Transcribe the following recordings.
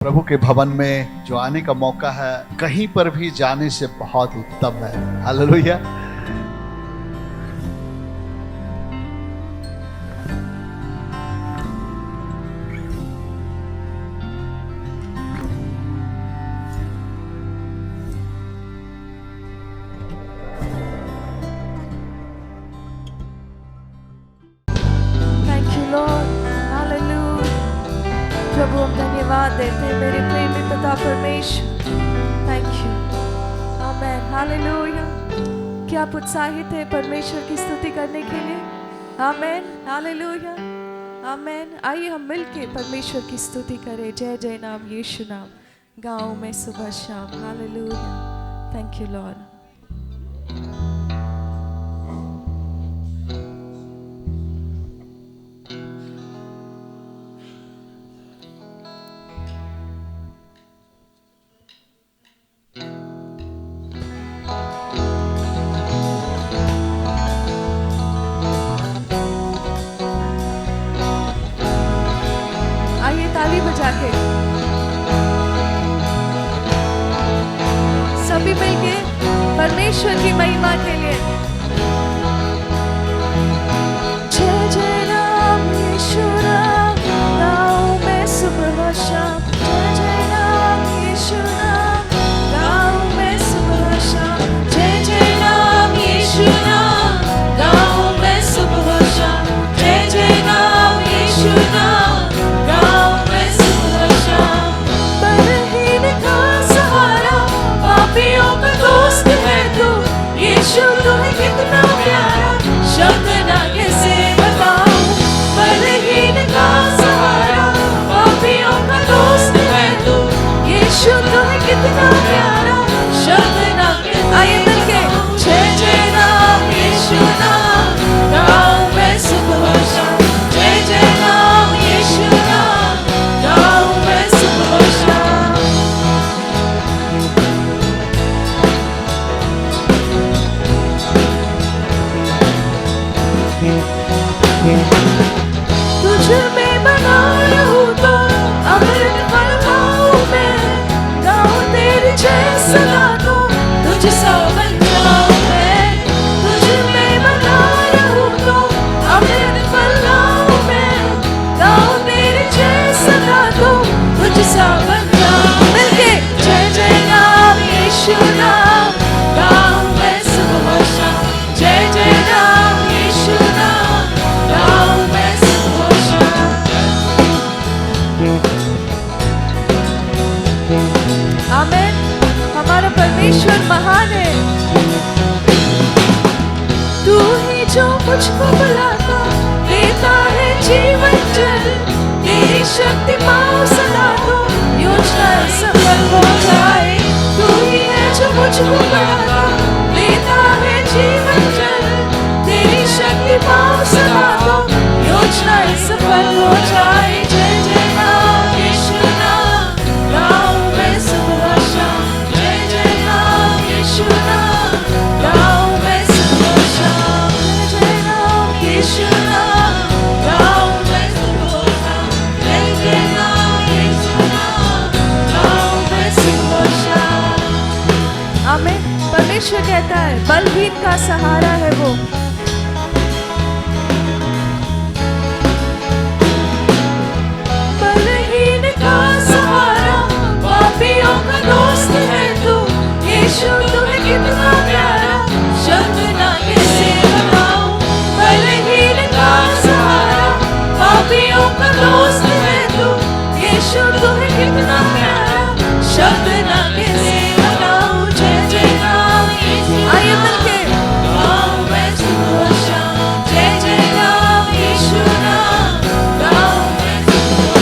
प्रभु के भवन में जो आने का मौका है, कहीं पर भी जाने से बहुत उत्तम है। हालेलुया। प्रभु हम धन्यवाद देते हैं मेरे प्रेमी पिता परमेश्वर। Thank you. आमेन। हालेलुया। क्या आप उत्साहित है परमेश्वर की स्तुति करने के लिए? आमेन। हालेलुया। आमेन। आइए हम मिलके परमेश्वर की स्तुति करें। जय जय नाम यीशु नाम गाँव में सुबह शाम। हालेलुया। Thank you Lord. ताली बजा के सभी मिलके परमेश्वर की महिमा के लिए जय जय नाम यीशु नाम गाँव में सुबह शाम। जय जय नाम यीशु नाम गाँव में सुबह शाम। जय जय नाम यीशु नाम गाँव में सुबह शाम। जय जय नाम यीशु नाम तू है कितना प्यारा, शब्द ना कैसे बताऊं। बलहीन का सहारा, पापियों का दोस्त है तू। यीशु तू है कितना प्यारा, शब्द ना कैसे। आइए मिलके जय जय नाम यीशु नाम गाँव में सुबह शाम। जय जय नाम यीशु नाम गाँव में सुबह शाम। तुझ में बना रहूं तो अमृत फल पाऊं मैं। गाऊं तेरे जैसा गानों तुझ सा बन जाऊं मैं। तुझ में बना रहूं तो अमृत फल लाऊं मैं। गाऊं तेरे जैसा गानों तुझ सा बन जाऊं। मिलके जय जय नाम यीशु नाम गाऊं मैं सुबह शाम। जय जय नाम यीशु नाम गाऊं मैं सुबह शाम। आमेन। हमारा परमेश्वर महान है। तू ही जो मुझको बुलाता देता है जीवन जल। तेरी शक्ति पाओ सदा तो योजना सफल हो जाए। तू ही है जो मुझको बुलाता देता है जीवन जल। तेरी शक्ति पाओ सदा तो योजना सफल हो जाए। जय जय नाम यीशु नाम गाऊं मैं सुबह शाम। जय जय नाम यीशु नाम गाऊं मैं सुबह शाम। जय जय नाम यीशु नाम गाऊं मैं सुबह शाम। जय जय नाम यीशु नाम गाऊं मैं सुबह शाम। आमीन। परमेश्वर कहता है बलहीन का सहारा है वो। पापियों का दोस्त है तू। यीशु तू है कितना प्यारा, शब्द ना कैसे बताऊं। बलहीन का सहारा, पापियों का दोस्त है तू। यीशु तू है कितना प्यारा, शब्द ना कैसे बताऊं। जय जय नाम यीशु। आइए मिलके गाऊं मैं सुबह शाम। जय जय नाम यीशु नाम गाऊं मैं सुबह।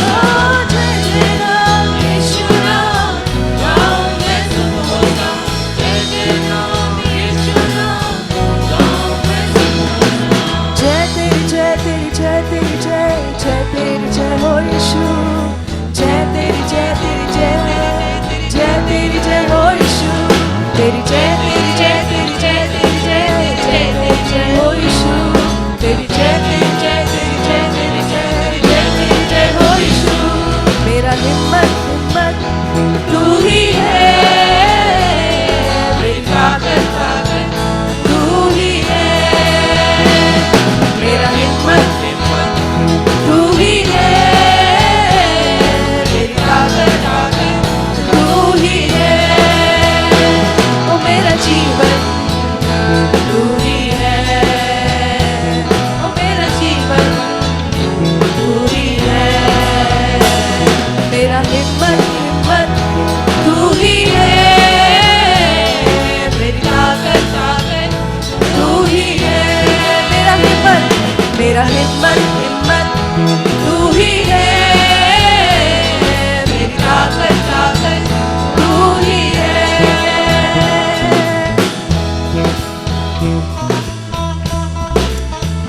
जय जय नाम यीशु नाम गाऊं मैं सुबह शाम। जय जय नाम यीशु नाम गाऊं मैं सुबह शाम। जय तेरी जय तेरी जय तेरी जय जय तेरी जय हो यीशु। जय तेरी जय तेरी जय जय तेरी हिम्मत हिम्मत तू ही है, मेरी ताकत ताकत तू ही है। मेरा हिम्मत हिम्मत तू ही है, मेरी ताकत ताकत तू ही है।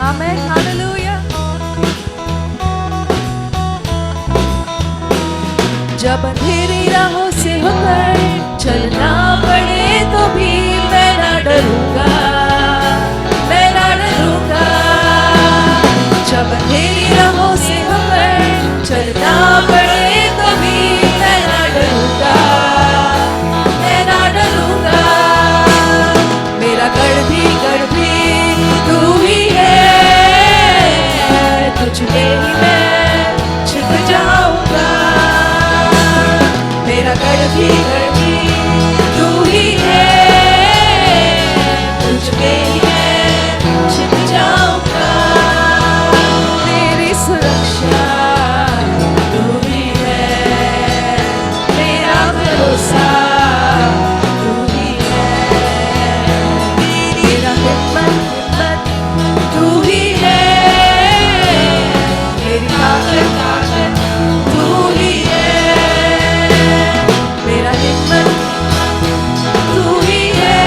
आमीन हालेलुया। जब अंधेरी राहों से होकर चलना पड़े तो भी मैं ना डरूंगा, मैं ना डरूंगा। जब अंधेरी राहों से होकर चलना पड़े तो भी मैं ना डरूंगा, मैं ना डरूंगा। मेरा गढ़ भी तू ही है, तुझ में ही मैं छिप जाऊंगा। मेरा गढ़ भी तू ही है, तुझ में ही मैं छिप जाऊंगा। मेरी सुरक्षा तू ही है, मेरा भरोसा तू ही है। मेरा हिम्मत तू ही है, मेरी ताकत ताकत तू ही है। मेरा हिम्मत तू ही है,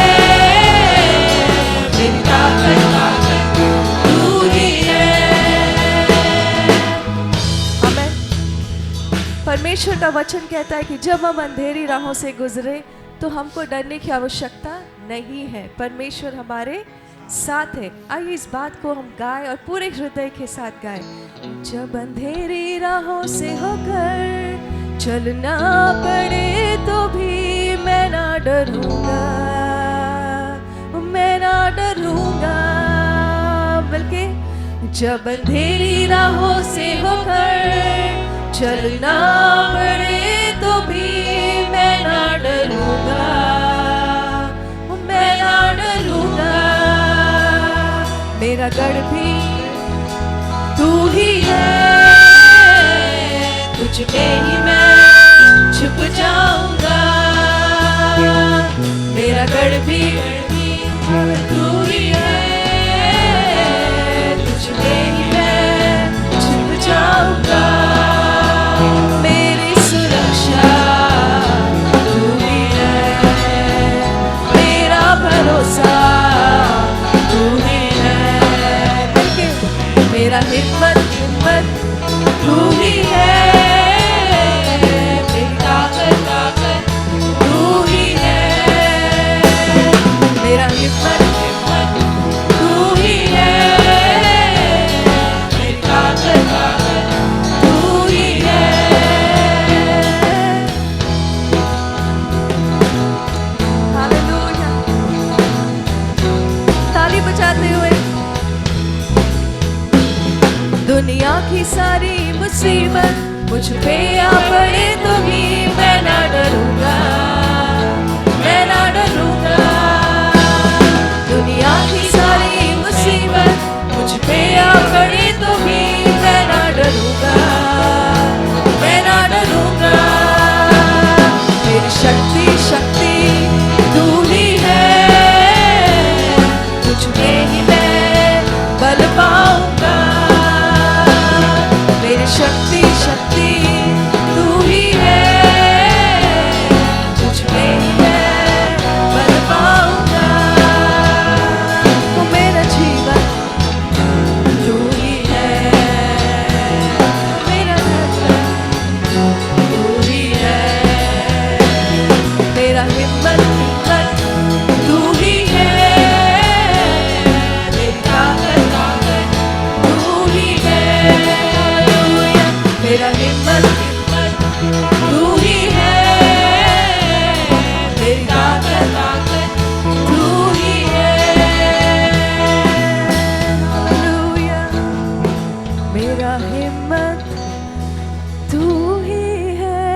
मेरी ताकत ताकत तू ही है। आमीन। परमेश्वर का वचन कहता है कि जब हम अंधेरी राहों से गुजरे तो हमको डरने की आवश्यकता नहीं है, परमेश्वर हमारे साथ है। आइए इस बात को हम गाएं और पूरे हृदय के साथ गाएं। जब अंधेरी राहों से होकर चलना पड़े तो भी मैं ना डरूंगा, मैं ना डरूंगा। बल्कि जब अंधेरी राहों से होकर चलना पड़े तो भी मैं ना डरूंगा, मैं ना डरूंगा। मेरा गढ़ भी तू ही है, तुझ में ही मैं छुप जाऊंगा। मेरा गढ़ भी तू ही है, तुझ में ही मैं छुप जाऊंगा। मेरी सुरक्षा तू ही है, मेरा भरोसा तू ही है। मेरा हिम्मत तू ही है, मेरी ताकत ताकत तू ही है। मेरा हिम्मत तू ही है, मेरी ताकत ताकत तू ही है। हालेलुया। ताली बजाते हुए। दुनिया की सारी मुसीबत मुझ पे आ पड़े तो भी मैं ना डरूंगा, मैं ना डरूंगा। दुनिया की सारी मुसीबत मुझ पे आ पड़े तो भी मैं ना डरूंगा, मैं ना डरूंगा। मेरी शक्ति तू ही है, तुझ में ही मैं बल पाऊंगा। मेरी शक्ति तू ही है, तुझ में ही मैं बल पाऊंगा। वो मेरा जीवन तू ही है, मेरा धड़कन तू ही है। मेरा हिम्मत तू ही है, मेरी ताकत ताकत तू ही है। मेरा हिम्मत तू ही है, मेरी ताकत ताकत तू ही है। हालेलुया। मेरा हिम्मत तू ही है,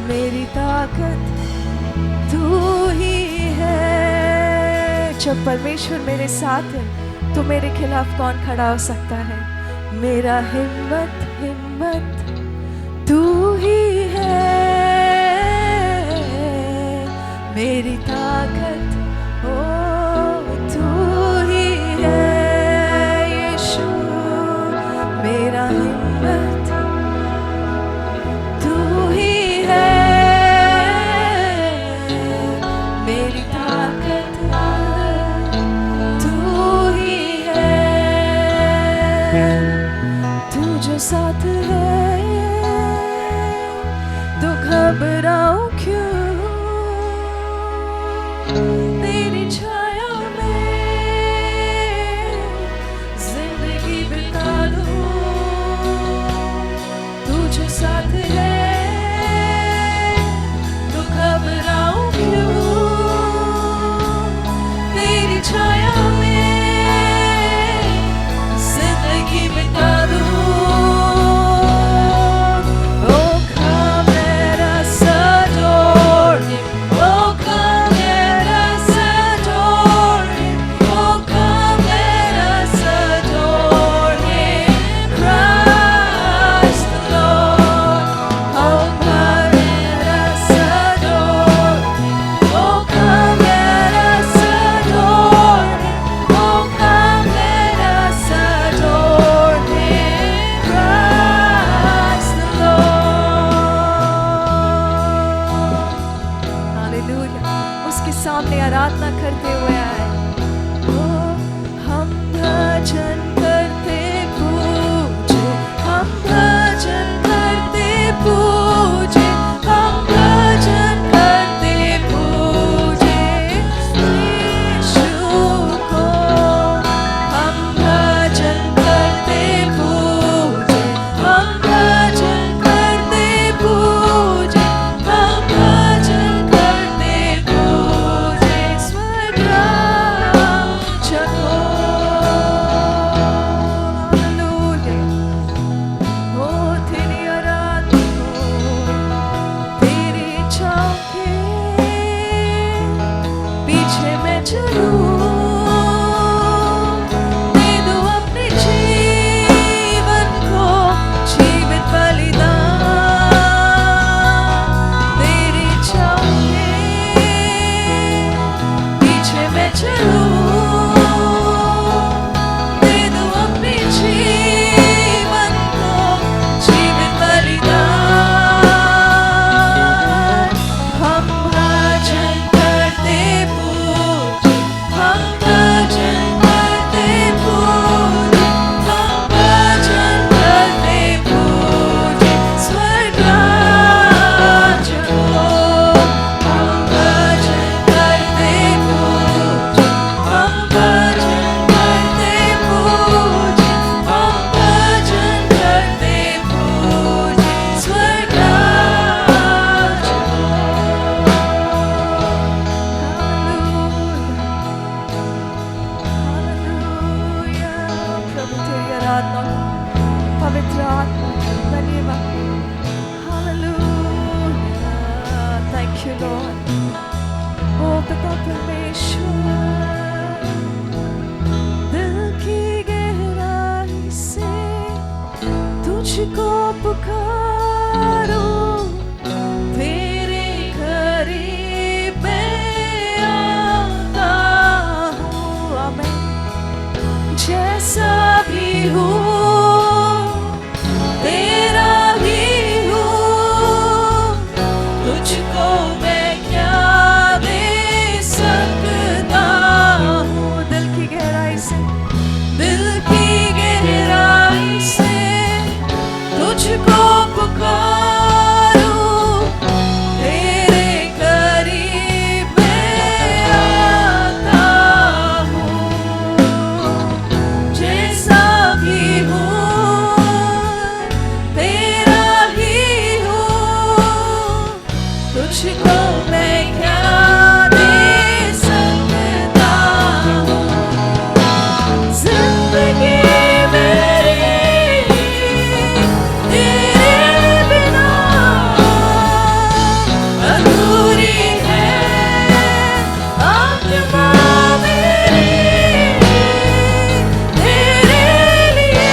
मेरी ताकत तू ही है। जब परमेश्वर मेरे साथ है तो मेरे खिलाफ कौन खड़ा हो सकता है। मेरा हिम्मत घबराऊं क्यों, तेरी छाया में जिंदगी बिता दूं, तू जो साथ है तो घबराऊं क्यों, तेरी छाया में जिंदगी बिता दूं। उसके सामने आराधना करते हुए आए। ओ हम भजन करते पूजे, हम भजन करते पूजे, हम भजन करते पूजे यीशु को। हम भजन करते पूजे, हम भजन करते पूजे, हम भजन करते पूजे स्वर्ग राज को। हालेलुया। ओ तेरी आराधना को, तेरी छाँव के पीछे मैं चलूं, दे दूं अपने जीवन को जीवित बलिदान। तेरी छाँव के पीछे मैं चलूं, दे दूं अपने जीवन को जीवित बलिदान। हम भजन करते पूजे, हम भजन करते पूजे, हम भजन करते पूजे स्वर्ग राज को। हम भजन करते पूजे, हम भजन करते पूजे, हम भजन करते पूजे स्वर्ग राज को। हालेलुया। प्रभु तेरी आराधना हो, पवित्र आत्मा धन्यवाद। हालेलुया। Thank you lord. ओ पिता परमेश्वर, दिल की गहराई से तुझको पुकारूं, तेरे करीब मैं आता हूँ। आमीन। जैसा भी हूँ तेरा ही हूँ, तुझको मैं क्या दे सकता हूँ। दिल की गहराई से, दिल की गहराई से तुझको पुकारूं, तेरे करीब मैं आता हूँ। जैसा भी हूँ तेरा ही हूँ, तुझको मैं क्या दे सकता हूँ। जिंदगी मेरी तेरे बिना अधूरी है, आत्मा मेरी तेरे लिए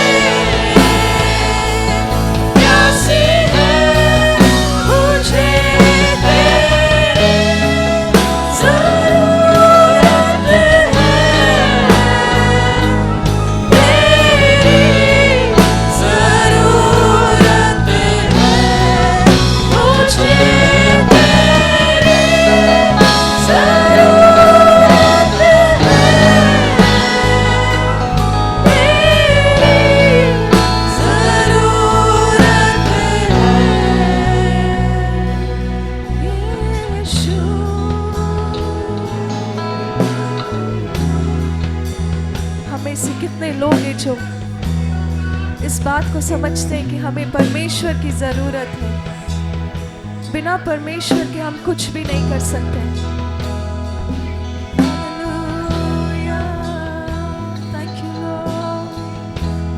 प्यासी है, मुझे तेरे जो इस बात को समझते हैं कि हमें परमेश्वर की ज़रूरत है, बिना परमेश्वर के हम कुछ भी नहीं कर सकते। Thank you Lord।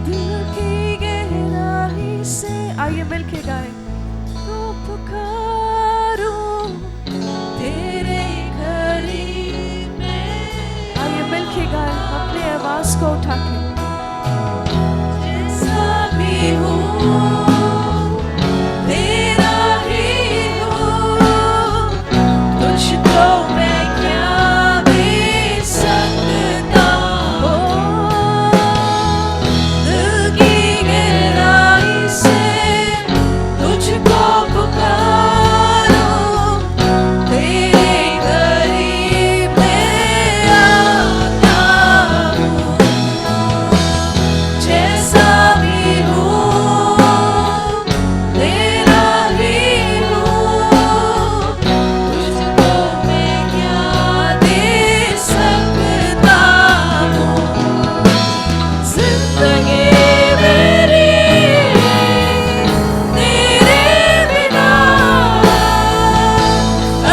दिल की गहराई से आइए मिलके गाएं। तो पुकारूं तेरे करीब में, आइए मिलके गाएं अपने आवाज को उठा के। जैसा भी हूँ तेरा ही हूँ, तुझको मैं क्या दे सकता हूँ। दिल की गहराई से तुझको पुकारूं, तेरे करीब मैं आता हूँ। जैसा भी हूँ तेरा ही हूँ, तुझको मैं क्या दे सकता हूँ। जिंदगी मेरी तेरे बिना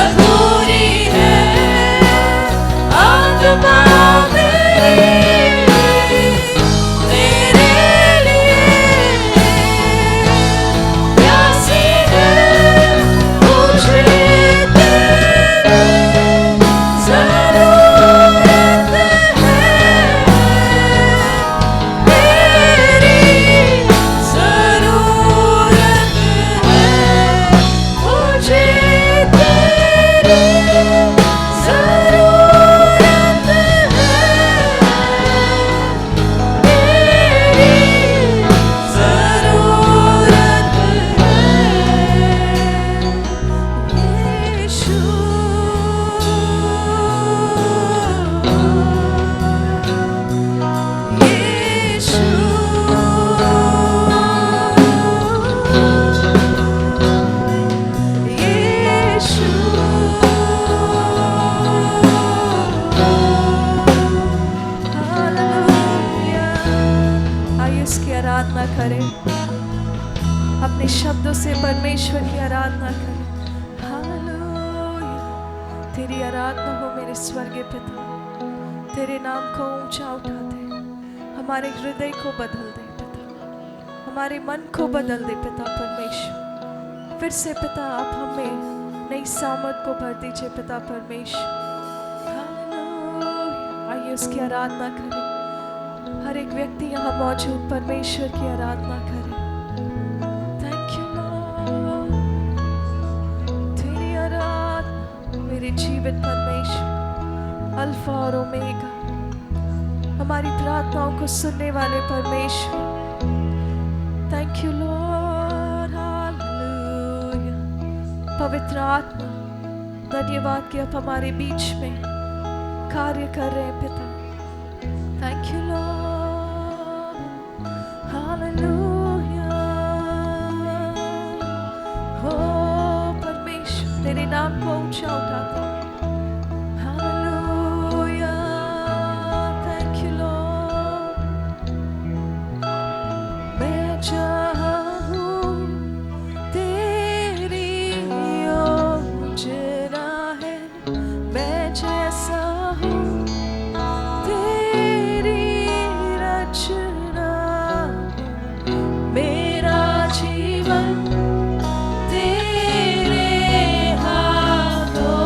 अधूरी है, आत्मा मेरी तेरे लिए प्यासी है। मुझे तेरी ज़रूरत है, तेरी ज़रूरत है। मुझे तेरी ज़रूरत आइए उसकी आराधना करें, अपने शब्दों से परमेश्वर की आराधना करें। हालेलुया। तेरी आराधना हो मेरे स्वर्गीय पिता, तेरे नाम को ऊंचा उठा दे, हमारे हृदय को बदल दे पिता, हमारे मन को बदल दे पिता परमेश्वर। फिर से पिता आप हमें नई सामर्थ को भर दीजिए पिता परमेश्वर। हालेलुया। आइए उसकी आराधना करें, हर एक व्यक्ति यहाँ मौजूद परमेश्वर की आराधना करे। Thank you Lord. तेरी आराधना मेरे जीवित परमेश्वर, अल्फा और ओमेगा, हमारी प्रार्थनाओं को सुनने वाले परमेश्वर। Thank you Lord. हालेलुया। पवित्र आत्मा धन्यवाद कि आप हमारे बीच में कार्य कर रहे हैं पिता। Thank you Lord. हालेलुया। हो परमेश्वर तेरे नाम को ऊंचा उठाते हैं। हालेलुया। Thank you Lord. मैं चाहूं तेरी योजना है, मैं जैसा हूँ तेरी रचना, मेरा जीवन तेरे हाथों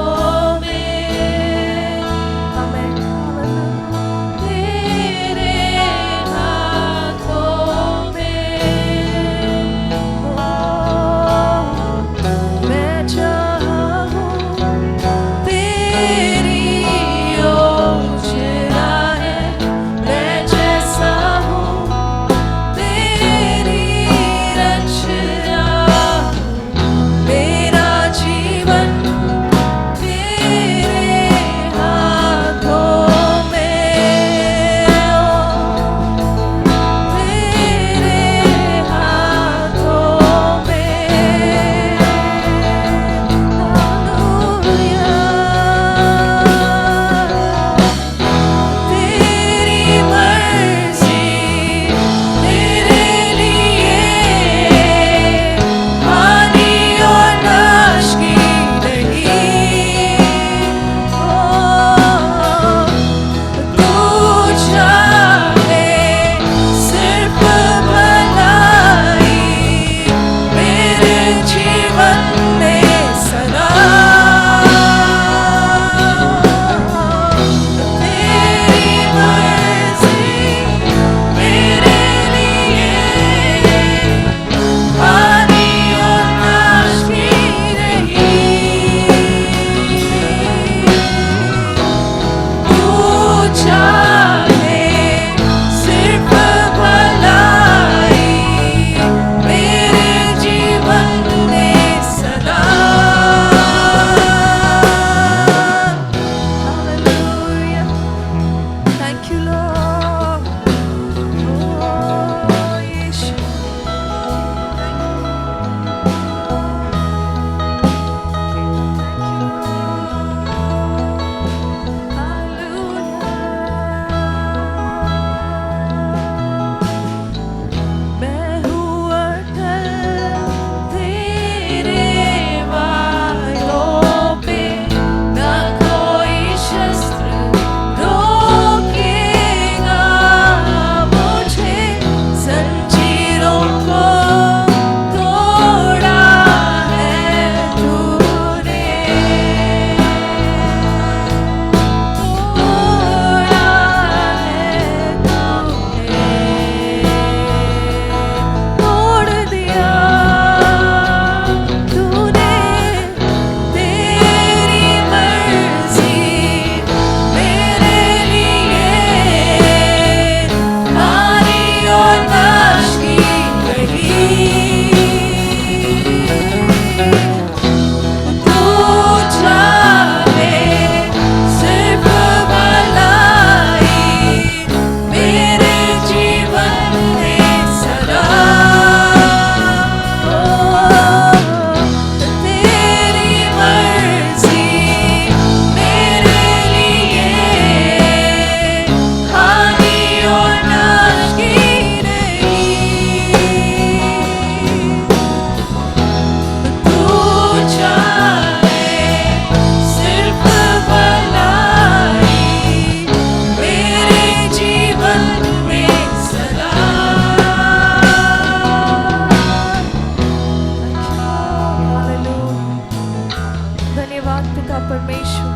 परमेश्वर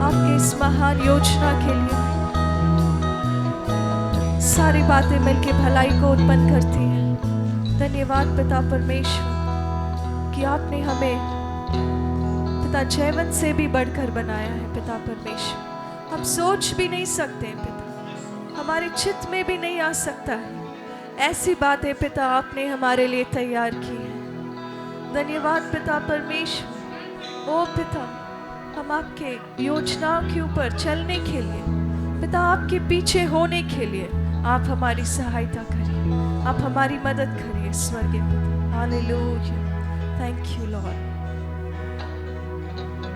आपके इस महान योजना के लिए सारी बातें मिलके भलाई को उत्पन्न करती हैं। धन्यवाद पिता परमेश्वर कि आपने हमें पिता जीवन से भी बढ़कर बनाया है। पिता परमेश्वर हम सोच भी नहीं सकते हैं पिता, हमारे चित्त में भी नहीं आ सकता है ऐसी बातें पिता आपने हमारे लिए तैयार की है। धन्यवाद पिता परमेश्वर। ओ पिता हम आपके योजनाओं के ऊपर चलने के लिए पिता आपके पीछे होने के लिए आप हमारी सहायता करिए, आप हमारी मदद करिए स्वर्गीय पिता। Hallelujah. Thank you Lord,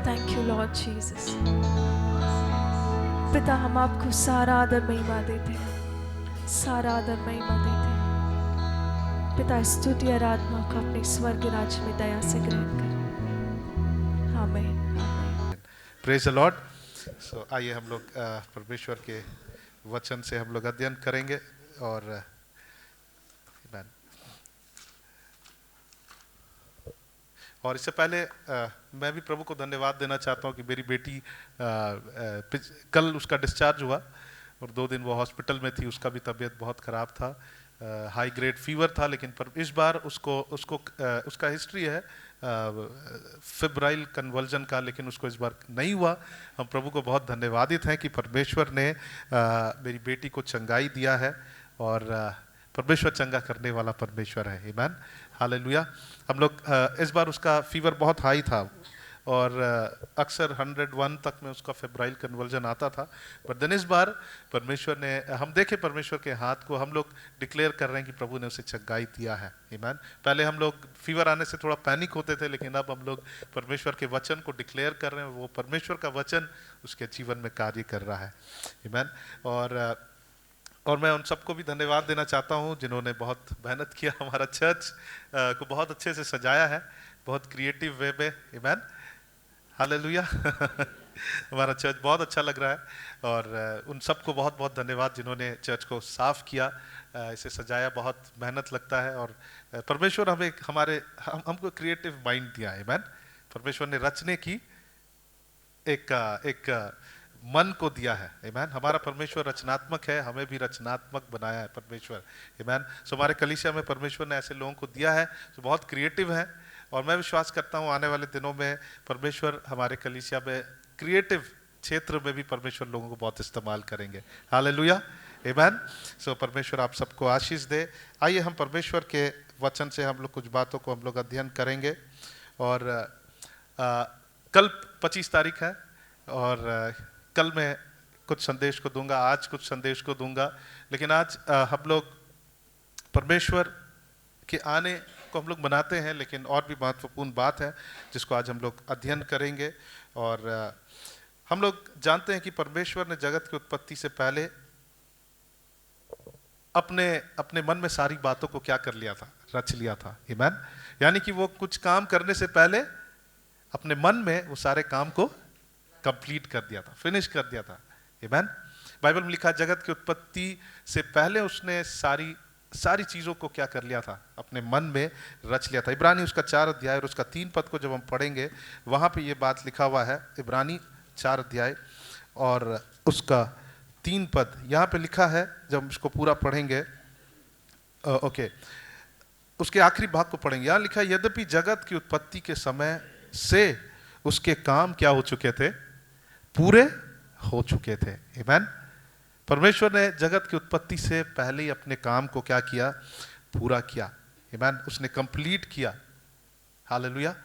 thank you Lord Jesus. पिता हम आपको सारा आदर महिमा देते हैं, सारा आदर महिमा देते हैं पिता। स्तुति आराधना को अपने स्वर्ग राज्य में दया से ग्रहण करें। आमीन आमीन। Praise the Lord. सो आइए हम लोग परमेश्वर के वचन से हम लोग अध्ययन करेंगे और आमीन। और इससे पहले मैं भी प्रभु को धन्यवाद देना चाहता हूँ कि मेरी बेटी कल उसका डिस्चार्ज हुआ और 2 दिन वो हॉस्पिटल में थी। उसका भी तबीयत बहुत ख़राब था, हाई ग्रेड फीवर था, लेकिन पर इस बार उसका हिस्ट्री है फिब्राइल कन्वर्जन का, लेकिन उसको इस बार नहीं हुआ। हम प्रभु को बहुत धन्यवादित हैं कि परमेश्वर ने मेरी बेटी को चंगाई दिया है और परमेश्वर चंगा करने वाला परमेश्वर है। आमीन हालेलुया। हम लोग इस बार उसका फीवर बहुत हाई था और अक्सर 101 तक में उसका फेब्राइल कन्वर्जन आता था, पर दिन इस बार परमेश्वर ने हम देखे परमेश्वर के हाथ को। हम लोग डिक्लेयर कर रहे हैं कि प्रभु ने उसे चंगाई दिया है। आमीन। पहले हम लोग फीवर आने से थोड़ा पैनिक होते थे, लेकिन अब हम लोग परमेश्वर के वचन को डिक्लेयर कर रहे हैं। वो परमेश्वर का वचन उसके जीवन में कार्य कर रहा है। आमीन। और मैं उन सबको भी धन्यवाद देना चाहता हूँ जिन्होंने बहुत मेहनत किया, हमारा चर्च को बहुत अच्छे से सजाया है, बहुत क्रिएटिव वे में। आमीन हालेलुया। हमारा चर्च बहुत अच्छा लग रहा है और उन सबको बहुत बहुत धन्यवाद जिन्होंने चर्च को साफ किया, इसे सजाया। बहुत मेहनत लगता है और परमेश्वर हमको क्रिएटिव माइंड दिया है। आमीन। परमेश्वर ने रचने की एक मन को दिया है। आमीन। हमारा परमेश्वर रचनात्मक है, हमें भी रचनात्मक बनाया है परमेश्वर। आमीन। सो हमारे कलीसिया में परमेश्वर ने ऐसे लोगों को दिया है जो बहुत क्रिएटिव है और मैं विश्वास करता हूँ आने वाले दिनों में परमेश्वर हमारे कलीसिया में क्रिएटिव क्षेत्र में भी परमेश्वर लोगों को बहुत इस्तेमाल करेंगे। हालेलुया। आमीन। सो परमेश्वर आप सबको आशीष दे। आइए हम परमेश्वर के वचन से हम लोग कुछ बातों को हम लोग अध्ययन करेंगे। और कल 25 तारीख है और कल मैं कुछ संदेश को दूंगा, आज कुछ संदेश को दूंगा, लेकिन आज हम लोग परमेश्वर के आने को हम लोग मनाते हैं, लेकिन और भी महत्वपूर्ण बात है जिसको आज हम लोग अध्ययन करेंगे। और हम लोग जानते हैं कि परमेश्वर ने जगत की उत्पत्ति से पहले अपने मन में सारी बातों को क्या कर लिया था, रच लिया था। आमीन। यानी कि वो कुछ काम करने से पहले अपने मन में वो सारे काम को कंप्लीट कर दिया था, फिनिश कर दिया था। आमीन। बाइबल में लिखा जगत की उत्पत्ति से पहले उसने सारी चीजों को क्या कर लिया था, अपने मन में रच लिया था। इब्रानी उसका 4 अध्याय और उसका 3 पद को जब हम पढ़ेंगे वहां पे ये बात लिखा हुआ है। इब्रानी 4 अध्याय और उसका 3 पद यहाँ पे लिखा है। जब हम इसको पूरा पढ़ेंगे, ओके, उसके आखिरी भाग को पढ़ेंगे। यहाँ लिखा है यद्यपि जगत की उत्पत्ति के समय से उसके काम क्या हो चुके थे, पूरे हो चुके थे। आमीन। परमेश्वर ने जगत की उत्पत्ति से पहले ही अपने काम को क्या किया, पूरा किया। आमीन। उसने कंप्लीट किया। हालेलुया।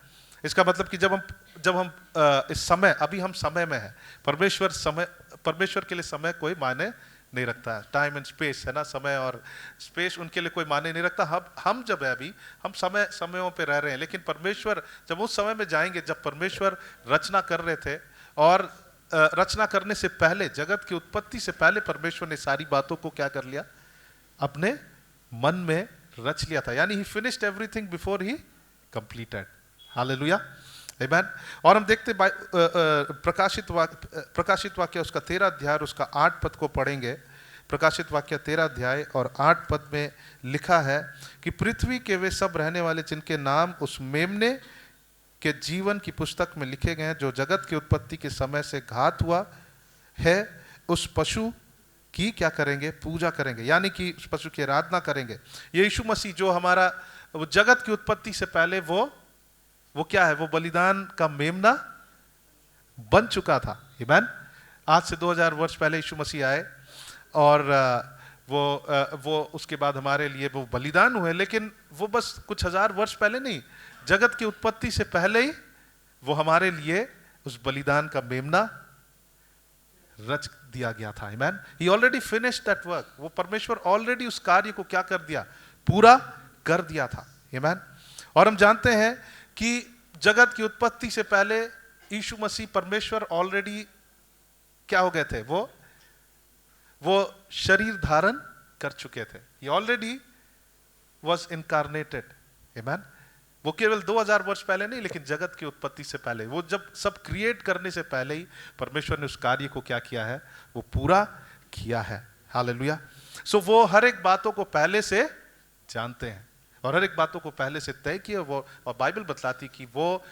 इसका मतलब कि जब हम इस समय, अभी हम समय में है, परमेश्वर के लिए समय कोई मायने नहीं रखता है। टाइम एंड स्पेस है ना, समय और स्पेस उनके लिए कोई मायने नहीं रखता। हम जब है अभी हम समयों पे रह रहे हैं, लेकिन परमेश्वर जब उस समय में जाएंगे जब परमेश्वर रचना कर रहे थे और रचना करने से पहले, जगत की उत्पत्ति से पहले परमेश्वर ने सारी बातों को क्या कर लिया, अपने मन में रच लिया था। यानी ही finished everything before he completed. Hallelujah. आमीन। और हम देखते प्रकाशित वाक्य उसका 13 अध्याय और उसका 8 पद को पढ़ेंगे। प्रकाशित वाक्य 13 अध्याय और 8 पद में लिखा है कि पृथ्वी के वे सब रहने वाले जिनके नाम उस मेमने के जीवन की पुस्तक में लिखे गए हैं, जो जगत की उत्पत्ति के समय से घात हुआ है, उस पशु की क्या करेंगे? पूजा करेंगे, यानी कि उस पशु की आराधना करेंगे। ये यीशु मसीह जो हमारा वो जगत की उत्पत्ति से पहले वो क्या है? वो बलिदान का मेमना बन चुका था। आमीन। आज से 2000 वर्ष पहले यीशु मसीह आए और वो उसके बाद हमारे लिए वो बलिदान हुए, लेकिन वो बस कुछ हजार वर्ष पहले नहीं, जगत की उत्पत्ति से पहले ही वो हमारे लिए उस बलिदान का मेमना रच दिया गया था। आमीन। ही ऑलरेडी फिनिश्ड दैट वर्क। वो परमेश्वर ऑलरेडी उस कार्य को क्या कर दिया? पूरा कर दिया था। आमीन। और हम जानते हैं कि जगत की उत्पत्ति से पहले यीशु मसीह परमेश्वर ऑलरेडी क्या हो गए थे? वो शरीर धारण कर चुके थे। He already was incarnated. Amen. वो केवल 2000 वर्ष पहले नहीं, लेकिन जगत की उत्पत्ति से पहले, वो जब सब क्रिएट करने से पहले ही परमेश्वर ने उस कार्य को क्या किया है? वो पूरा किया है। हालेलुया। सो वो हर एक बातों को पहले से जानते हैं और हर एक बातों को पहले से तय किया। वो और बाइबल बतलाती कि वो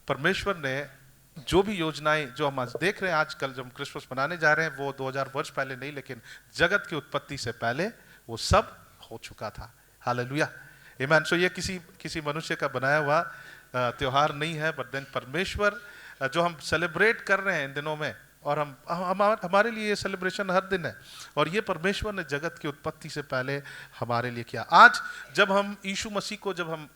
परमेश्वर ने जो भी योजनाएं जो हम आज देख रहे हैं, आजकल जब हम क्रिसमस मनाने जा रहे हैं, वो 2000 वर्ष पहले नहीं, लेकिन जगत की उत्पत्ति से पहले वो सब हो चुका था। हालेलुया। आमीन। सो ये किसी मनुष्य का बनाया हुआ त्योहार नहीं है, बट देन परमेश्वर जो हम सेलिब्रेट कर रहे हैं इन दिनों में, और हमारे लिए ये सेलिब्रेशन हर दिन है, और ये परमेश्वर ने जगत की उत्पत्ति से पहले हमारे लिए किया। आज जब हम यीशु मसीह को जब हम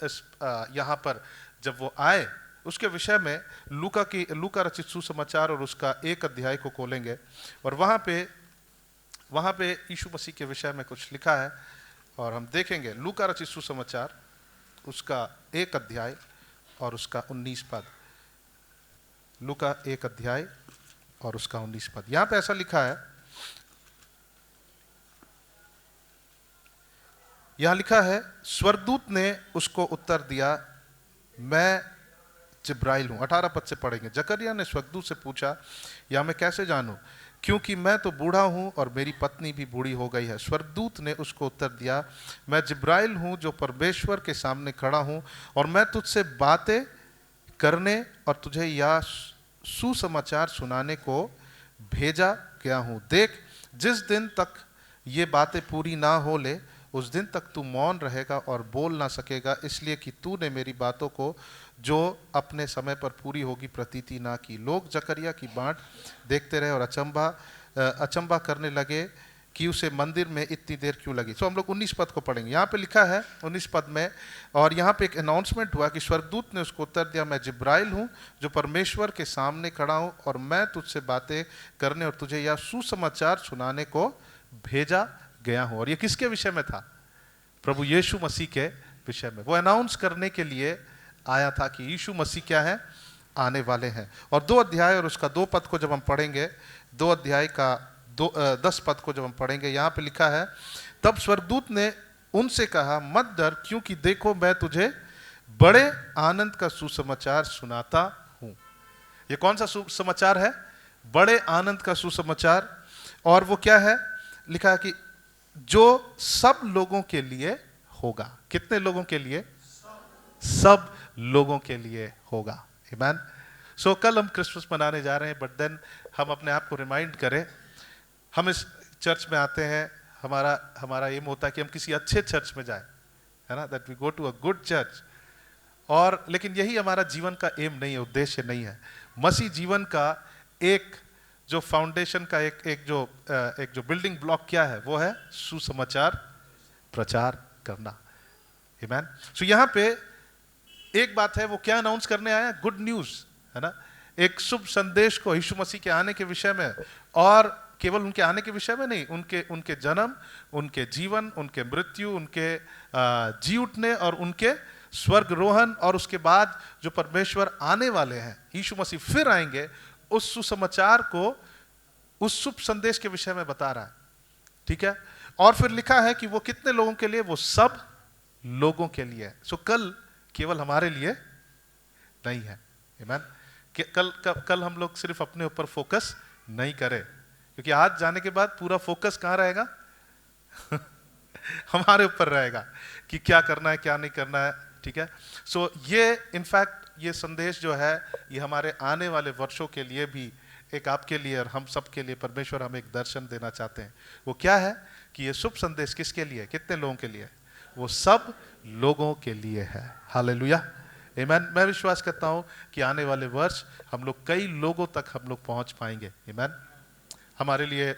यहाँ पर जब वो आए, उसके विषय में लूका रचित सुसमाचार और उसका 1 अध्याय को खोलेंगे, और वहाँ पे यीशु मसीह के विषय में कुछ लिखा है, और हम देखेंगे लूका रचित सुसमाचार उसका 1 अध्याय और उसका 19 पद। लूका 1 अध्याय और उसका 19 पद। यहाँ पे ऐसा लिखा है, यहाँ लिखा है, स्वर्गदूत ने उसको उत्तर दिया, मैं जिब्राइल हूं। 18 पद से पढ़ेंगे। जकरिया ने स्वर्गदूत से पूछा, या मैं कैसे जानूं, क्योंकि मैं तो बूढ़ा हूं और मेरी पत्नी भी बूढ़ी हो गई है। स्वर्गदूत ने उसको उत्तर दिया, मैं जिब्राइल हूं जो परमेश्वर के सामने खड़ा हूं, और मैं तुझसे बातें करने और तुझे यह सुसमाचार सुनाने को भेजा गया हूं। देख, जिस दिन तक ये बातें पूरी ना हो ले, उस दिन तक तू मौन रहेगा और बोल ना सकेगा, इसलिए कि तूने मेरी बातों को जो अपने समय पर पूरी होगी प्रतीति ना की। लोग जकरिया की बाट देखते रहे और अचंभा करने लगे कि उसे मंदिर में इतनी देर क्यों लगी। तो हम लोग 19 पद को पढ़ेंगे। यहाँ पे लिखा है 19 पद में, और यहाँ पे एक अनाउंसमेंट हुआ कि स्वर्गदूत ने उसको उत्तर दिया, मैं जिब्राइल हूँ जो परमेश्वर के सामने खड़ा हूँ, और मैं तुझसे बातें करने और तुझे यह सुसमाचार सुनाने को भेजा गया हूँ। और ये किसके विषय में था? प्रभु यीशु मसीह के विषय में। वो अनाउंस करने के लिए आया था कि यीशु मसीह क्या है? आने वाले हैं। और 2 अध्याय और उसका 2 पद को जब हम पढ़ेंगे, 2 अध्याय का 10 पद को जब हम पढ़ेंगे, यहाँ पे लिखा है, तब स्वर्गदूत ने उनसे कहा, मत डर, क्योंकि देखो मैं तुझे बड़े आनंद का सुसमाचार सुनाता हूँ। ये कौन सा सुसमाचार है? बड़े आनंद का सुसमाचार। और वो क्या है? लिखा है कि जो सब लोगों के लिए होगा। कितने लोगों के लिए? सब लोगों के लिए होगा। आमीन। सो कल हम क्रिसमस मनाने जा रहे हैं, बट देन हम अपने आप को रिमाइंड करें, हम इस चर्च में आते हैं, हमारा एम होता है कि हम किसी अच्छे चर्च में जाएं, है ना, that we go to a good church. और लेकिन यही हमारा जीवन का एम नहीं है, उद्देश्य नहीं है। मसीह जीवन का एक जो फाउंडेशन का एक जो बिल्डिंग ब्लॉक क्या है? वो है सुसमाचार प्रचार करना। आमीन। सो यहाँ पे एक बात है, वो क्या अनाउंस करने आया? गुड न्यूज, है ना, एक शुभ संदेश को यीशु मसीह के आने के विषय में, और केवल उनके आने के विषय में नहीं, उनके जन्म, उनके जीवन, उनके मृत्यु, उनके जी उठने और उनके स्वर्गरोहण, और उसके बाद जो परमेश्वर आने वाले हैं, यीशु मसीह फिर आएंगे, उस सुसमाचार को, उस शुभ संदेश के विषय में बता रहा है। ठीक है। और फिर लिखा है कि वो कितने लोगों के लिए? वो सब लोगों के लिए। सो कल केवल हमारे लिए नहीं है। आमीन। कल हम लोग सिर्फ अपने ऊपर फोकस नहीं करें, क्योंकि आज जाने के बाद पूरा फोकस कहाँ रहेगा? हमारे ऊपर रहेगा कि क्या करना है, क्या नहीं करना है। ठीक है। सो ये इनफैक्ट ये संदेश जो है ये हमारे आने वाले वर्षों के लिए भी एक आपके लिए और हम सब के लिए परमेश्वर हमें एक दर्शन देना चाहते हैं। वो क्या है कि ये शुभ संदेश किसके लिए है, कितने लोगों के लिए है? वो सब लोगों के लिए है। हालेलुया, आमीन। मैं विश्वास करता हूं कि आने वाले वर्ष हम लोग कई लोगों तक हम लोग पहुंच पाएंगे। आमीन। हमारे लिए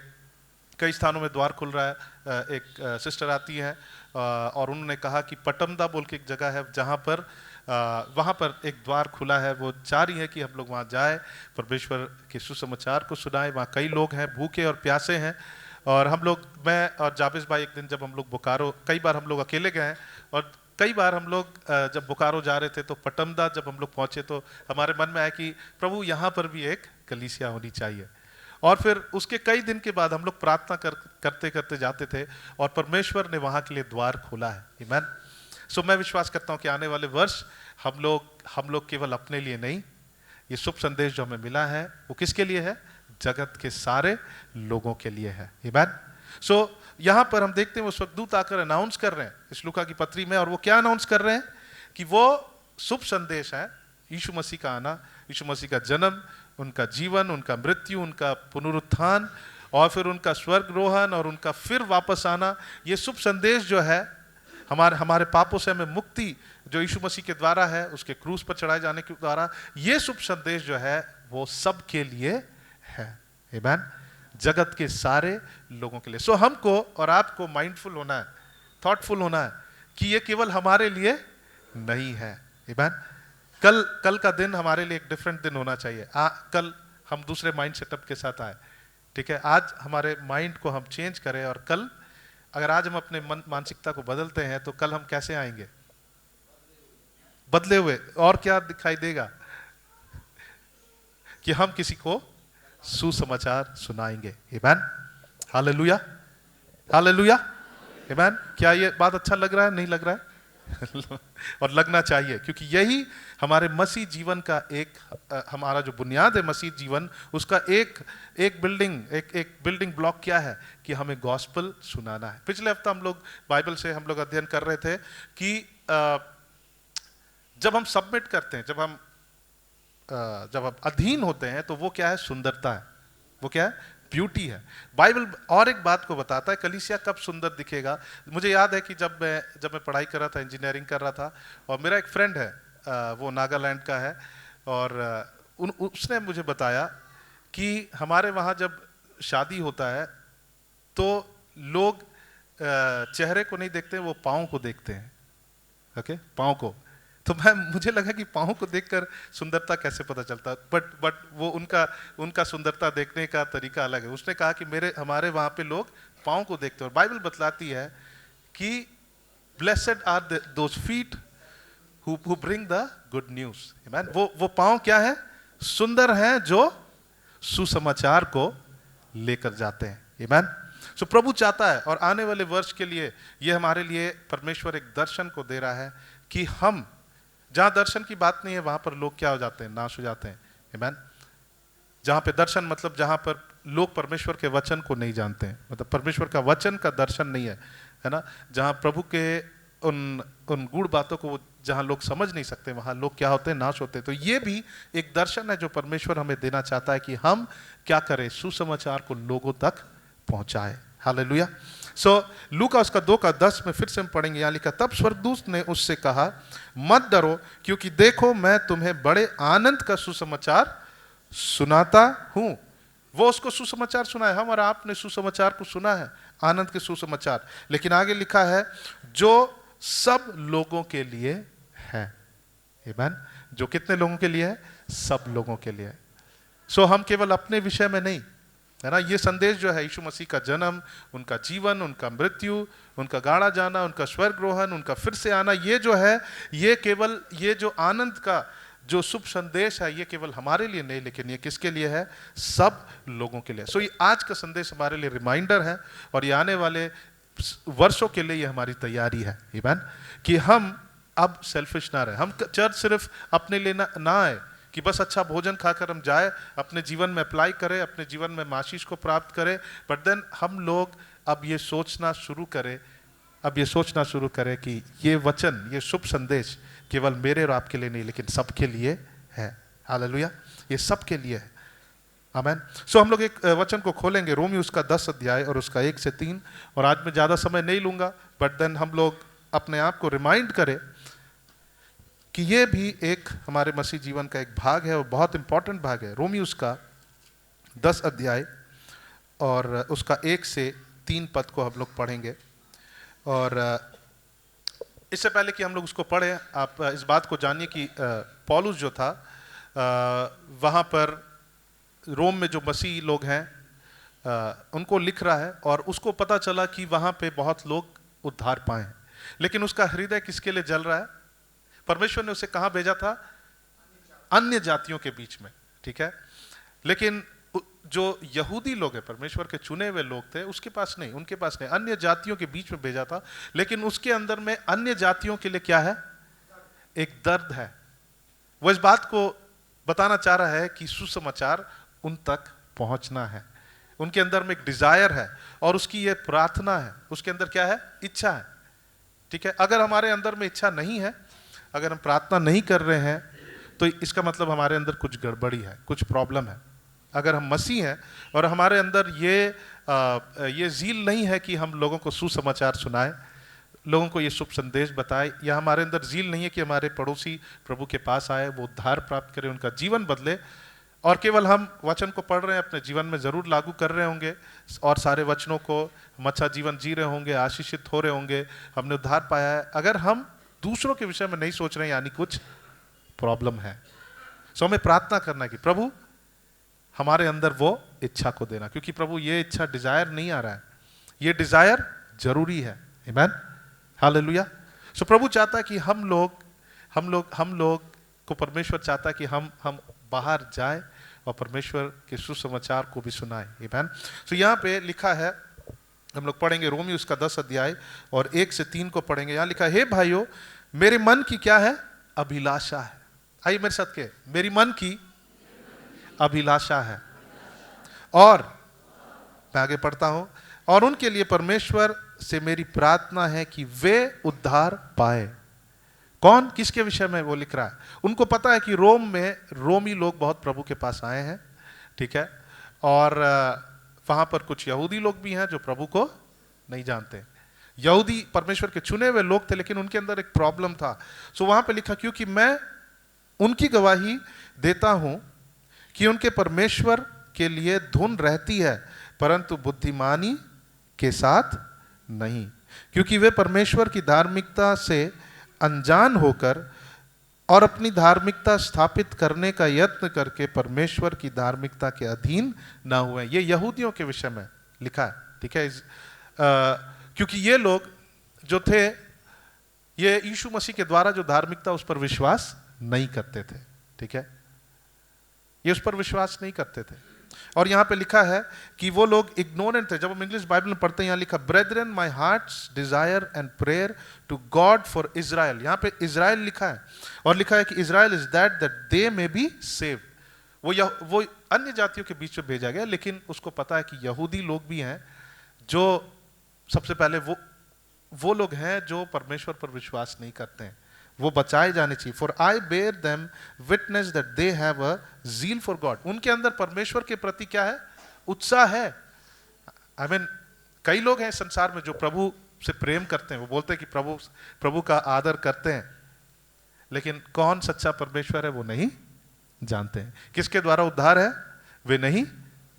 कई स्थानों में द्वार खुल रहा है। एक सिस्टर आती है और उन्होंने कहा कि पटमदा बोल के एक जगह है जहाँ पर वहाँ पर एक द्वार खुला है। वो चाह रही है कि हम लोग वहाँ जाए, परमेश्वर के सुसमाचार को सुनाए। वहाँ कई लोग हैं भूखे और प्यासे हैं। और हम लोग, मैं और जाबिज भाई, एक दिन जब हम लोग बोकारो, कई बार हम लोग अकेले गए हैं और कई बार हम लोग जब बोकारो जा रहे थे तो पटमदा जब हम लोग पहुँचे तो हमारे मन में आया कि प्रभु यहाँ पर भी एक कलीसिया होनी चाहिए। और फिर उसके कई दिन के बाद हम लोग प्रार्थना करते करते जाते थे और परमेश्वर ने वहाँ के लिए द्वार खोला है। आमीन। सो मैं विश्वास करता हूँ कि आने वाले वर्ष हम लोग केवल अपने लिए नहीं, ये शुभ संदेश जो हमें मिला है वो किसके लिए है? जगत के सारे लोगों के लिए है। आमीन। सो यहाँ पर हम देखते हैं वो स्वर्गदूत आकर अनाउंस कर रहे हैं इस लूका की पत्री में, और वो क्या अनाउंस कर रहे हैं कि वो शुभ संदेश है यीशु मसीह का आना, यीशु मसीह का जन्म, उनका जीवन, उनका मृत्यु, उनका पुनरुत्थान और फिर उनका स्वर्गरोहण और उनका फिर वापस आना। ये शुभ संदेश जो है हमारे पापों से हमें मुक्ति जो यीशु मसीह के द्वारा है, उसके क्रूस पर चढ़ाए जाने के द्वारा, ये शुभ संदेश जो है वो सब के लिए है। आमीन। जगत के सारे लोगों के लिए। सो हमको और आपको माइंडफुल होना है, थॉटफुल होना है कि ये केवल हमारे लिए नहीं है। आमीन। कल का दिन हमारे लिए एक डिफरेंट दिन होना चाहिए। कल हम दूसरे माइंड सेटअप के साथ आए, ठीक है। आज हमारे माइंड को हम चेंज करें और कल अगर आज हम अपने मानसिकता को बदलते हैं तो कल हम कैसे आएंगे? बदले हुए। और क्या दिखाई देगा? कि हम किसी को सुसमाचार सुनाएंगे। आमीन। हालेलुया, हालेलुया, आमीन। क्या ये बात अच्छा लग रहा है? नहीं लग रहा है? और लगना चाहिए, क्योंकि यही हमारे मसीह जीवन का हमारा जो बुनियाद है मसीह जीवन, उसका एक बिल्डिंग ब्लॉक क्या है कि हमें गॉस्पेल सुनाना है। पिछले हफ्ता हम लोग बाइबल से हम लोग अध्ययन कर रहे थे कि जब हम सबमिट करते हैं, जब हम अधीन होते हैं तो वो क्या है? सुंदरता है। वो क्या है? ब्यूटी है। बाइबल और एक बात को बताता है, कलीसिया कब सुंदर दिखेगा। मुझे याद है कि जब मैं पढ़ाई कर रहा था, इंजीनियरिंग कर रहा था, और मेरा एक फ्रेंड है, वो नागालैंड का है, और उसने मुझे बताया कि हमारे वहाँ जब शादी होता है तो लोग चेहरे को नहीं देखते, वो पाँव को देखते हैं। ओके, पाँव को। तो मुझे लगा कि पाँव को देखकर सुंदरता कैसे पता चलता, बट वो उनका सुंदरता देखने का तरीका अलग है। उसने कहा कि हमारे वहाँ पे लोग पाँव को देखते हैं, और बाइबल बतलाती है कि blessed are those feet who bring the good news. आमीन। वो पाँव क्या है? सुंदर हैं जो सुसमाचार को लेकर जाते हैं। आमीन। सो प्रभु चाहता है, और आने वाले वर्ष के लिए ये हमारे लिए परमेश्वर एक दर्शन को दे रहा है कि हम, जहां दर्शन की बात नहीं है वहां पर लोग क्या हो जाते हैं? नाश हो जाते हैं। आमीन। जहां पे दर्शन मतलब जहां पर लोग परमेश्वर के वचन को नहीं जानते हैं, मतलब परमेश्वर का वचन का दर्शन नहीं है ना, जहां प्रभु के उन गूढ़ बातों को जहां लोग समझ नहीं सकते, वहां लोग क्या होते हैं? नाश होते हैं। तो ये भी एक दर्शन है जो परमेश्वर हमें देना चाहता है कि हम क्या करें? सुसमाचार को लोगों तक पहुंचाए। हालेलुया। सो लूका उसका 2:10 में फिर से हम पढ़ेंगे। यहाँ लिखा, तब स्वर्गदूत ने उससे कहा, मत डरो, क्योंकि देखो मैं तुम्हें बड़े आनंद का सुसमाचार सुनाता हूं। वो उसको सुसमाचार सुना है, हम और आपने सुसमाचार को सुना है, आनंद के सुसमाचार। लेकिन आगे लिखा है, जो सब लोगों के लिए है। आमीन। जो कितने लोगों के लिए है? सब लोगों के लिए है। सो हम केवल अपने विषय में नहीं, है ना। ये संदेश जो है यीशु मसीह का जन्म, उनका जीवन, उनका मृत्यु, उनका गाड़ा जाना, उनका स्वर्गरोहण, उनका फिर से आना, ये जो है ये जो आनंद का जो शुभ संदेश है, ये केवल हमारे लिए नहीं, लेकिन ये किसके लिए है? सब लोगों के लिए। सो ये आज का संदेश हमारे लिए रिमाइंडर है, और ये आने वाले वर्षों के लिए ये हमारी तैयारी है। आमीन। कि हम अब सेल्फिश ना रहे, हम चर्च सिर्फ अपने लिए ना आए कि बस अच्छा भोजन खाकर हम जाए, अपने जीवन में अप्लाई करें, अपने जीवन में आशीष को प्राप्त करें, बट देन हम लोग अब ये सोचना शुरू करें कि ये वचन, ये शुभ संदेश केवल मेरे और आपके लिए नहीं, लेकिन सबके लिए है। हालेलुया, ये सबके लिए है। आमेन। सो हम लोग एक वचन को खोलेंगे, रोमी उसका 10 अध्याय और उसका 1 से 3। और आज मैं ज़्यादा समय नहीं लूँगा, बट देन हम लोग अपने आप को रिमाइंड करें कि ये भी एक हमारे मसीह जीवन का एक भाग है और बहुत इंपॉर्टेंट भाग है। रोमी उसका 10 अध्याय और उसका 1 से 3 पद को हम लोग पढ़ेंगे। और इससे पहले कि हम लोग उसको पढ़ें, आप इस बात को जानिए कि पौलुस जो था वहाँ पर रोम में जो मसीही लोग हैं उनको लिख रहा है, और उसको पता चला कि वहाँ पे बहुत लोग उद्धार पाए हैं। लेकिन उसका हृदय किसके लिए जल रहा है? परमेश्वर ने उसे कहाँ भेजा था? अन्य जातियों के बीच में, ठीक है। लेकिन जो यहूदी लोग हैं, परमेश्वर के चुने हुए लोग थे, उसके पास नहीं, उनके पास नहीं, अन्य जातियों के बीच में भेजा था। लेकिन उसके अंदर में अन्य जातियों के लिए क्या है? एक दर्द है। वो इस बात को बताना चाह रहा है कि सुसमाचार उन तक पहुंचना है। उनके अंदर में एक डिजायर है और उसकी ये प्रार्थना है। उसके अंदर क्या है? इच्छा है, ठीक है। अगर हमारे अंदर में इच्छा नहीं है, अगर हम प्रार्थना नहीं कर रहे हैं, तो इसका मतलब हमारे अंदर कुछ गड़बड़ी है, कुछ प्रॉब्लम है। अगर हम मसीह हैं और हमारे अंदर ये ज़ील नहीं है कि हम लोगों को सुसमाचार सुनाएं, लोगों को ये शुभ संदेश बताएं, या हमारे अंदर ज़ील नहीं है कि हमारे पड़ोसी प्रभु के पास आए, वो उद्धार प्राप्त करें, उनका जीवन बदले, और केवल हम वचन को पढ़ रहे हैं, अपने जीवन में ज़रूर लागू कर रहे होंगे और सारे वचनों को हम अच्छा जीवन जी रहे होंगे, आशीषित हो रहे होंगे, हमने उद्धार पाया है, अगर हम दूसरों के विषय में नहीं सोच रहे हैं, यानी कुछ प्रॉब्लम है। सो हमें प्रार्थना करना है कि प्रभु हमारे अंदर वो इच्छा को देना, क्योंकि प्रभु ये इच्छा डिजायर नहीं आ रहा है, ये डिजायर जरूरी है। आमीन, हालेलुया। सो प्रभु चाहता है कि हम लोग को परमेश्वर चाहता है कि हम बाहर जाएं और परमेश्वर के सुसमाचार को भी सुनाएं। आमीन। सो यहाँ पे लिखा है, हम लोग पढ़ेंगे रोमी उसका 10 अध्याय और 1 से 3 को पढ़ेंगे। यहाँ लिखा है, हे भाइयों, मेरे मन की क्या है? अभिलाषा है। आइए मेरे साथ के, मेरी मन की अभिलाषा है, और मैं आगे पढ़ता हूं, और उनके लिए परमेश्वर से मेरी प्रार्थना है कि वे उद्धार पाए। कौन? किसके विषय में वो लिख रहा है? उनको पता है कि रोम में रोमी लोग बहुत प्रभु के पास आए हैं, ठीक है, और वहां पर कुछ यहूदी लोग भी हैं जो प्रभु को नहीं जानते। यहूदी परमेश्वर के चुने हुए लोग थे, लेकिन उनके अंदर एक प्रॉब्लम था। सो वहां पे लिखा, क्योंकि मैं उनकी गवाही देता हूं कि उनके परमेश्वर के लिए धुन रहती है, परंतु बुद्धिमानी के साथ नहीं, क्योंकि वे परमेश्वर की धार्मिकता से अनजान होकर और अपनी धार्मिकता स्थापित करने का यत्न करके परमेश्वर की धार्मिकता के अधीन ना हुए। ये यहूदियों के विषय में लिखा है, ठीक है। क्योंकि ये लोग जो थे, ये यीशु मसीह के द्वारा जो धार्मिकता, उस पर विश्वास नहीं करते थे, ठीक है, ये उस पर विश्वास नहीं करते थे। और यहां पे लिखा है कि वो लोग इग्नोरेंट थे। जब हम इंग्लिश बाइबल में पढ़ते हैं, यहां लिखा, brethren my heart's desire and prayer to God for Israel. यहां पे इजराइल लिखा है, और लिखा है कि Israel is that they may be save. वो अन्य जातियों के बीच में भेजा गया, लेकिन उसको पता है कि यहूदी लोग भी हैं जो सबसे पहले वो लोग हैं जो परमेश्वर पर विश्वास नहीं करते हैं, वो बचाए जाने चाहिए। For I bear them witness that they have a zeal for God. उनके अंदर परमेश्वर के प्रति क्या है? उत्साह है। आई मीन, कई लोग हैं संसार में जो प्रभु से प्रेम करते हैं, वो बोलते हैं कि प्रभु का आदर करते हैं, लेकिन कौन सच्चा परमेश्वर है वो नहीं जानते हैं। किसके द्वारा उद्धार है वे नहीं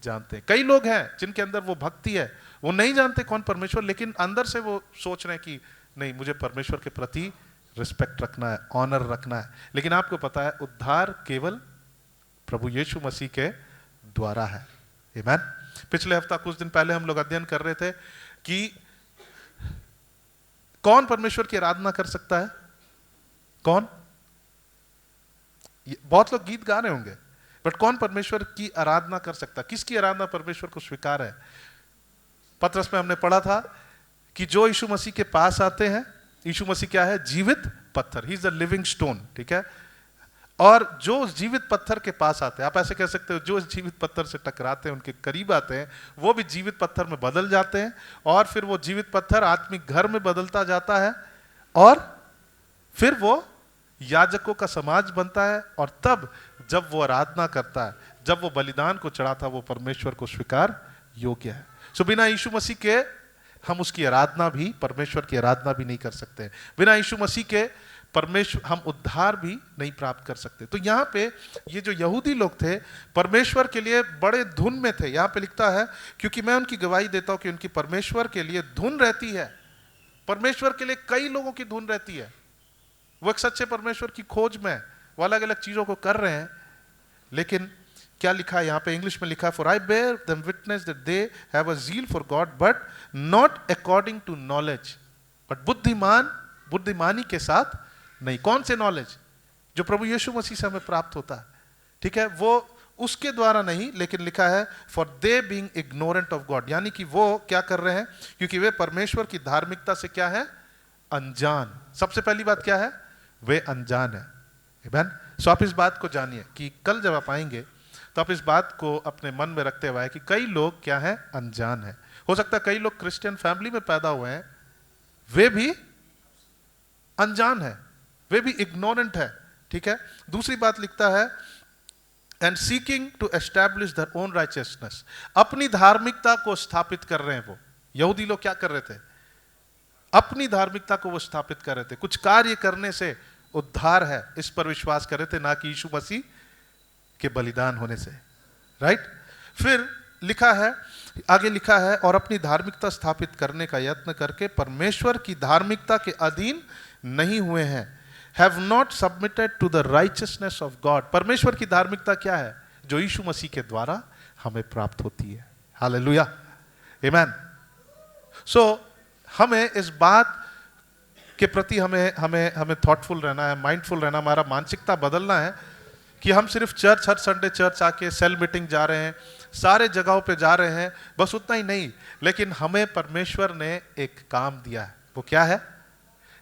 जानते। कई लोग हैं जिनके अंदर वो भक्ति है, वो नहीं जानते कौन परमेश्वर, लेकिन अंदर से वो सोच रहे हैं कि नहीं, मुझे परमेश्वर के प्रति रिस्पेक्ट रखना है, ऑनर रखना है। लेकिन आपको पता है उद्धार केवल प्रभु यीशु मसीह के द्वारा है। आमीन। पिछले हफ्ता कुछ दिन पहले हम लोग अध्ययन कर रहे थे कि कौन परमेश्वर की आराधना कर सकता है? कौन? बहुत लोग गीत गा रहे होंगे, बट कौन परमेश्वर की आराधना कर सकता है? किसकी आराधना परमेश्वर को स्वीकार है? पत्रस में हमने पढ़ा था कि जो यीशु मसीह के पास आते हैं, यीशु मसीह क्या है? जीवित पत्थर, he is the living stone, ठीक है। और जो जीवित पत्थर के पास आते हैं, आप ऐसे कह सकते हो, जो जीवित पत्थर से टकराते हैं, उनके करीब आते हैं, वो भी जीवित पत्थर में बदल जाते हैं, और फिर वो जीवित पत्थर आत्मिक घर में बदलता जाता है, और फिर वो याजकों का समाज बनता है, और तब जब वो आराधना करता है, जब वो बलिदान को चढ़ाता है, वो परमेश्वर को स्वीकार योग्य है। सो बिना यीशु मसीह के हम उसकी आराधना भी, परमेश्वर की आराधना भी नहीं कर सकते। बिना यीशु मसीह के परमेश्वर हम उद्धार भी नहीं प्राप्त कर सकते। तो यहाँ पे ये जो यहूदी लोग थे परमेश्वर के लिए बड़े धुन में थे। यहाँ पे लिखता है, क्योंकि मैं उनकी गवाही देता हूं कि उनकी परमेश्वर के लिए धुन रहती है। परमेश्वर के लिए कई लोगों की धुन रहती है। वो एक सच्चे परमेश्वर की खोज में, वो अलग अलग चीजों को कर रहे हैं। लेकिन क्या लिखा है यहाँ पे, इंग्लिश में लिखा है, for I bear them witness that they have a zeal for God but not according to knowledge. But बुद्धिमानी के साथ नहीं। कौन से नॉलेज? जो प्रभु यीशु मसीह से हमें प्राप्त होता है, ठीक है, वो उसके द्वारा नहीं, लेकिन लिखा है for they being ignorant of God, यानी कि वो क्या कर रहे हैं, क्योंकि वे परमेश्वर की धार्मिकता से क्या है, अनजान। सबसे पहली बात क्या है, वे अनजान है। आमीन। सो आप इस बात को जानिए कि कल जब आप आएंगे तो आप इस बात को अपने मन में रखते हुए कि कई लोग क्या है, अनजान है। हो सकता है कई लोग क्रिश्चियन फैमिली में पैदा हुए हैं, वे भी अनजान है, वे भी इग्नोरेंट है, ठीक है। दूसरी बात लिखता है, and seeking to establish their own righteousness, अपनी धार्मिकता को स्थापित कर रहे हैं। वो यहूदी लोग क्या कर रहे थे, अपनी धार्मिकता को वो स्थापित कर रहे थे। कुछ कार्य करने से उद्धार है, इस पर विश्वास कर रहे थे, ना कि यीशु मसीह के बलिदान होने से, राइट। फिर लिखा है, आगे लिखा है, और अपनी धार्मिकता स्थापित करने का यत्न करके परमेश्वर की धार्मिकता के अधीन नहीं हुए हैं। Have not submitted to the righteousness of God. परमेश्वर की धार्मिकता क्या है, जो यीशु मसीह के द्वारा हमें प्राप्त होती है। हालेलुया, आमीन। सो हमें इस बात के प्रति हमें थॉटफुल रहना है, माइंडफुल रहना, हमारा मानसिकता बदलना है कि हम सिर्फ चर्च, हर संडे चर्च आके सेल मीटिंग जा रहे हैं, सारे जगहों पे जा रहे हैं, बस उतना ही नहीं, लेकिन हमें परमेश्वर ने एक काम दिया है। वो क्या है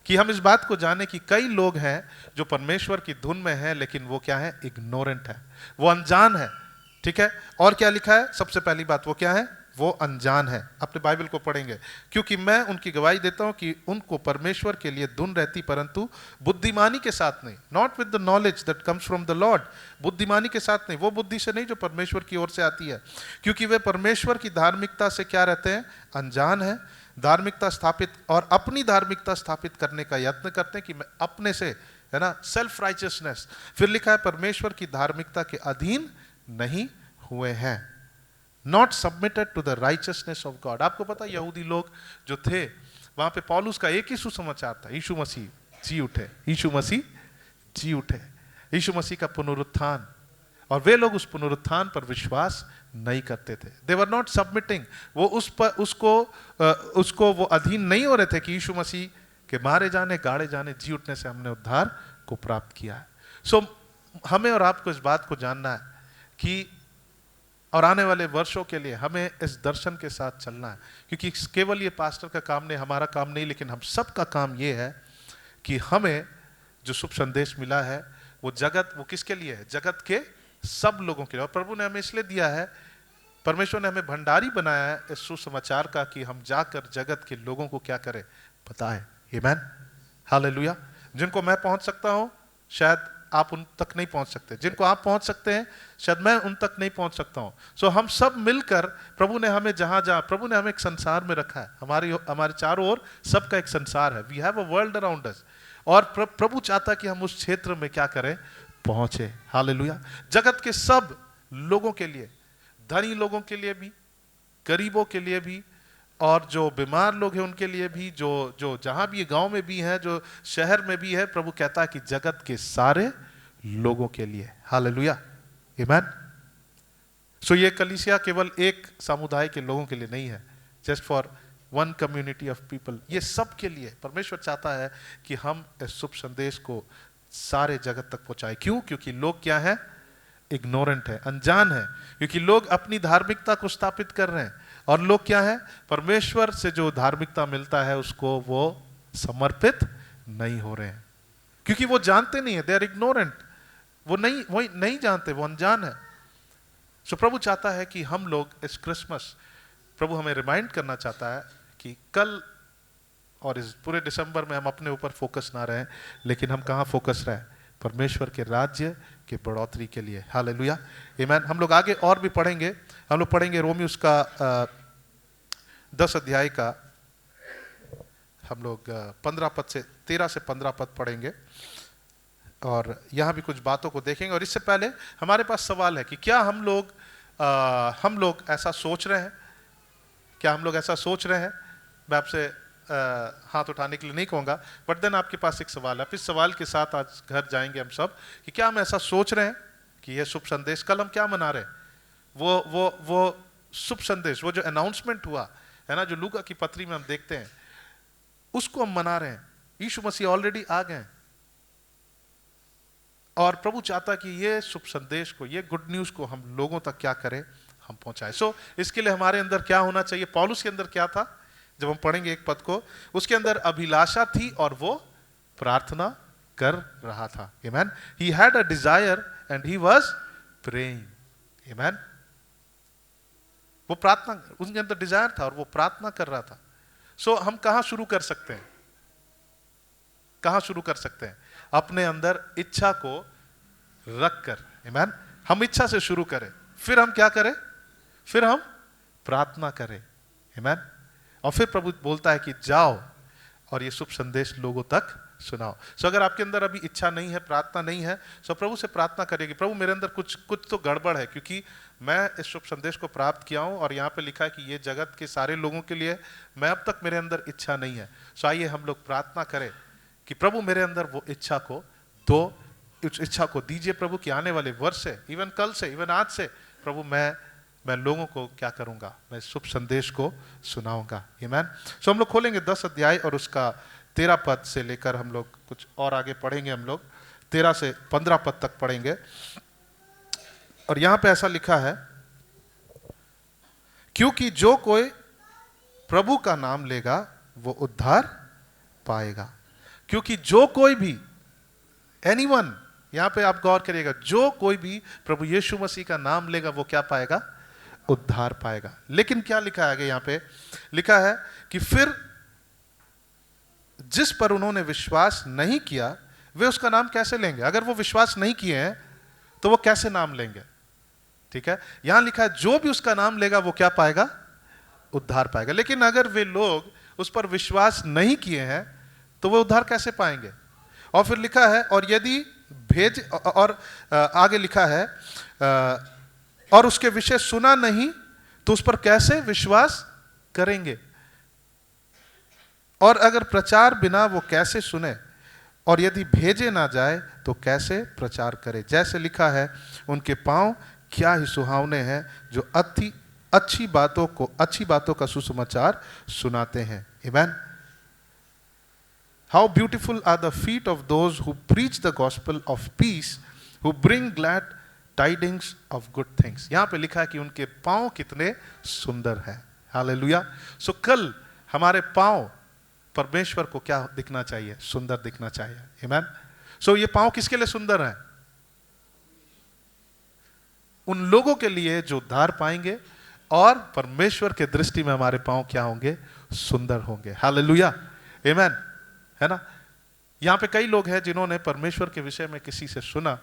कि हम इस बात को जाने कि कई लोग हैं जो परमेश्वर की धुन में हैं, लेकिन वो क्या है, इग्नोरेंट है, वो अनजान है, ठीक है। और क्या लिखा है, सबसे पहली बात वो क्या है, वो अनजान है। अपने बाइबल को पढ़ेंगे, क्योंकि मैं उनकी गवाही देता हूं कि उनको परमेश्वर के लिए धुन रहती, परंतु बुद्धिमानी के साथ नहीं। Not with the knowledge that comes from the Lord, बुद्धिमानी के साथ नहीं, वो बुद्धि से नहीं जो परमेश्वर की ओर से आती है, क्योंकि वे परमेश्वर की धार्मिकता से क्या रहते हैं, अनजान है। धार्मिकता स्थापित, और अपनी धार्मिकता स्थापित करने का यत्न करते हैं कि मैं अपने से, है ना, सेल्फ राइचियसनेस। फिर लिखा है परमेश्वर की धार्मिकता के अधीन नहीं हुए हैं, not submitted to the righteousness of God. आपको पता यहूदी लोग जो थे वहां पे पौलुस का एक ही सुसमाचार था, यीशु मसीह जी उठे, यीशु मसीह जी उठे, यीशु मसीह का पुनरुत्थान। और वे लोग उस पुनरुत्थान पर विश्वास नहीं करते थे। दे वर नॉट सबमिटिंग, वो उस पर उसको वो अधीन नहीं हो रहे थे कि यीशु मसीह के मारे जाने, गाड़े जाने, जी उठने से हमने उद्धार को प्राप्त किया है। सो हमें और आपको इस बात को जानना है कि और आने वाले वर्षों के लिए हमें इस दर्शन के साथ चलना है, क्योंकि केवल ये पास्टर का काम नहीं, हमारा काम नहीं, लेकिन हम सब का काम ये है कि हमें जो शुभ संदेश मिला है वो वो किसके लिए है, जगत के सब लोगों के लिए। और प्रभु ने हमें इसलिए दिया है, परमेश्वर ने हमें भंडारी बनाया है इस सुसमाचार का, कि हम जाकर जगत के लोगों को क्या करें, बताएं। आमीन, हालेलुया। जिनको मैं पहुंच सकता हूं, शायद आप उन तक नहीं पहुंच सकते, जिनको आप पहुंच सकते हैं शायद मैं उन तक नहीं पहुंच सकता हूं। सो हम सब मिलकर, प्रभु ने हमें प्रभु ने हमें एक संसार में रखा है, हमारे चारों ओर सबका एक संसार है। We have a world around us, और प्रभु चाहता कि हम उस क्षेत्र में क्या करें, पहुंचे। हालेलुया। जगत के सब लोगों के लिए, धनी लोगों के लिए भी, गरीबों के लिए भी, और जो बीमार लोग हैं उनके लिए भी, जो जहां भी गांव में भी हैं, जो शहर में भी है, प्रभु कहता है कि जगत के सारे लोगों के लिए। हालेलुया, आमीन। सो ये कलीसिया केवल एक समुदाय के लोगों के लिए नहीं है, just for one community of people, ये सब के लिए परमेश्वर चाहता है कि हम इस शुभ संदेश को सारे जगत तक पहुंचाए। क्यों? क्योंकि लोग क्या है, इग्नोरेंट है, अनजान है, क्योंकि लोग अपनी धार्मिकता को स्थापित कर रहे हैं, और लोग क्या है, परमेश्वर से जो धार्मिकता मिलता है उसको वो समर्पित नहीं हो रहे हैं, क्योंकि वो जानते नहीं है, दे आर इग्नोरेंट, वो नहीं जानते, वो अनजान है। सो प्रभु चाहता है कि हम लोग इस क्रिसमस, प्रभु हमें रिमाइंड करना चाहता है कि कल और इस पूरे दिसंबर में हम अपने ऊपर फोकस ना रहें, लेकिन हम कहाँ फोकस रहें? परमेश्वर के राज्य के बढ़ोतरी के लिए। हालेलुया, आमीन। हम लोग आगे और भी पढ़ेंगे। हम लोग पढ़ेंगे रोमियोस का 10 अध्याय का, हम लोग 15 पद से 13 से 15 पद पढ़ेंगे और यहाँ भी कुछ बातों को देखेंगे। और इससे पहले हमारे पास सवाल है कि क्या हम लोग ऐसा सोच रहे हैं? क्या हम लोग ऐसा सोच रहे हैं? मैं आपसे हाथ उठाने के लिए नहीं कहूँगा, बट देन आपके पास एक सवाल है। इस सवाल के साथ आज घर जाएंगे हम सब कि क्या हम ऐसा सोच रहे हैं कि यह शुभ संदेश, कल हम क्या मना रहे हैं? वो शुभ संदेश, वो जो अनाउंसमेंट हुआ है ना, जो लूका की पत्री में हम देखते हैं, उसको हम मना रहे हैं। यीशु मसीह ऑलरेडी आ गए और प्रभु चाहता कि ये शुभ संदेश को, ये गुड न्यूज को हम लोगों तक क्या करें? हम पहुंचाएं। इसके लिए हमारे अंदर क्या होना चाहिए? पौलुस के अंदर क्या था? जब हम पढ़ेंगे एक पद को, उसके अंदर अभिलाषा थी और वो प्रार्थना कर रहा था। आमीन। He had a desire and he was praying. आमीन। वो प्रार्थना, उसके अंदर डिजायर था और वो प्रार्थना कर रहा था। हम कहां शुरू कर सकते हैं? कहां शुरू कर सकते हैं? अपने अंदर इच्छा को रखकर। आमीन। हम इच्छा से शुरू करें, फिर हम क्या करें? फिर हम प्रार्थना करें। आमीन। और फिर प्रभु बोलता है कि जाओ और ये शुभ संदेश लोगों तक सुनाओ। अगर आपके अंदर अभी इच्छा नहीं है, प्रार्थना नहीं है, प्रभु से प्रार्थना करिए कि प्रभु मेरे अंदर कुछ तो गड़बड़ है, क्योंकि मैं इस शुभ संदेश को प्राप्त किया हूं और यहाँ पे लिखा है कि ये जगत के सारे लोगों के लिए, मैं अब तक मेरे अंदर इच्छा नहीं है। आइए हम लोग प्रार्थना करें कि प्रभु मेरे अंदर वो इच्छा को दो, उस इच्छा को दीजिए प्रभु कि आने वाले वर्ष से, इवन कल से, इवन आज से प्रभु मैं लोगों को क्या करूंगा? मैं शुभ संदेश को सुनाऊंगा। आमीन। हम लोग खोलेंगे 10 अध्याय और उसका 13 पद से लेकर हम लोग कुछ और आगे पढ़ेंगे। हम लोग 13 से 15 पद तक पढ़ेंगे और यहां पे ऐसा लिखा है, क्योंकि जो कोई प्रभु का नाम लेगा वो उद्धार पाएगा। क्योंकि जो कोई भी, एनीवन, यहां पे आप गौर करिएगा, जो कोई भी प्रभु यीशु मसीह का नाम लेगा वो क्या पाएगा? उद्धार पाएगा। लेकिन क्या लिखा है आगे? यहां पे लिखा है कि फिर जिस पर उन्होंने विश्वास नहीं किया वे उसका नाम कैसे लेंगे? अगर वो विश्वास नहीं किए हैं तो वो कैसे नाम लेंगे? ठीक है, यहां लिखा है जो भी उसका नाम लेगा वो क्या पाएगा? उद्धार पाएगा। लेकिन अगर वे लोग उस पर विश्वास नहीं किए हैं तो वो उद्धार कैसे पाएंगे? और फिर लिखा है, और यदि भेज, और आगे लिखा है, और उसके विषय सुना नहीं तो उस पर कैसे विश्वास करेंगे? और अगर प्रचार बिना वो कैसे सुने? और यदि भेजे ना जाए तो कैसे प्रचार करे? जैसे लिखा है, उनके पांव क्या ही सुहावने हैं जो अच्छी बातों का सुसमाचार सुनाते हैं। आमीन। How beautiful are the feet of those who preach the gospel of peace, who bring glad tidings of good things. यहां पे लिखा है कि उनके पांव कितने सुंदर हैं। हालेलुया। कल हमारे पांव परमेश्वर को क्या दिखना चाहिए? सुंदर दिखना चाहिए। आमीन। ये पांव किसके लिए सुंदर हैं? उन लोगों के लिए जो उद्धार पाएंगे और परमेश्वर के दृष्टि में हमारे पांव क्या होंगे? सुंदर होंगे। हालेलुया। आमीन। है ना? यहां पे कई लोग हैं जिन्होंने परमेश्वर के विषय में किसी से सुना,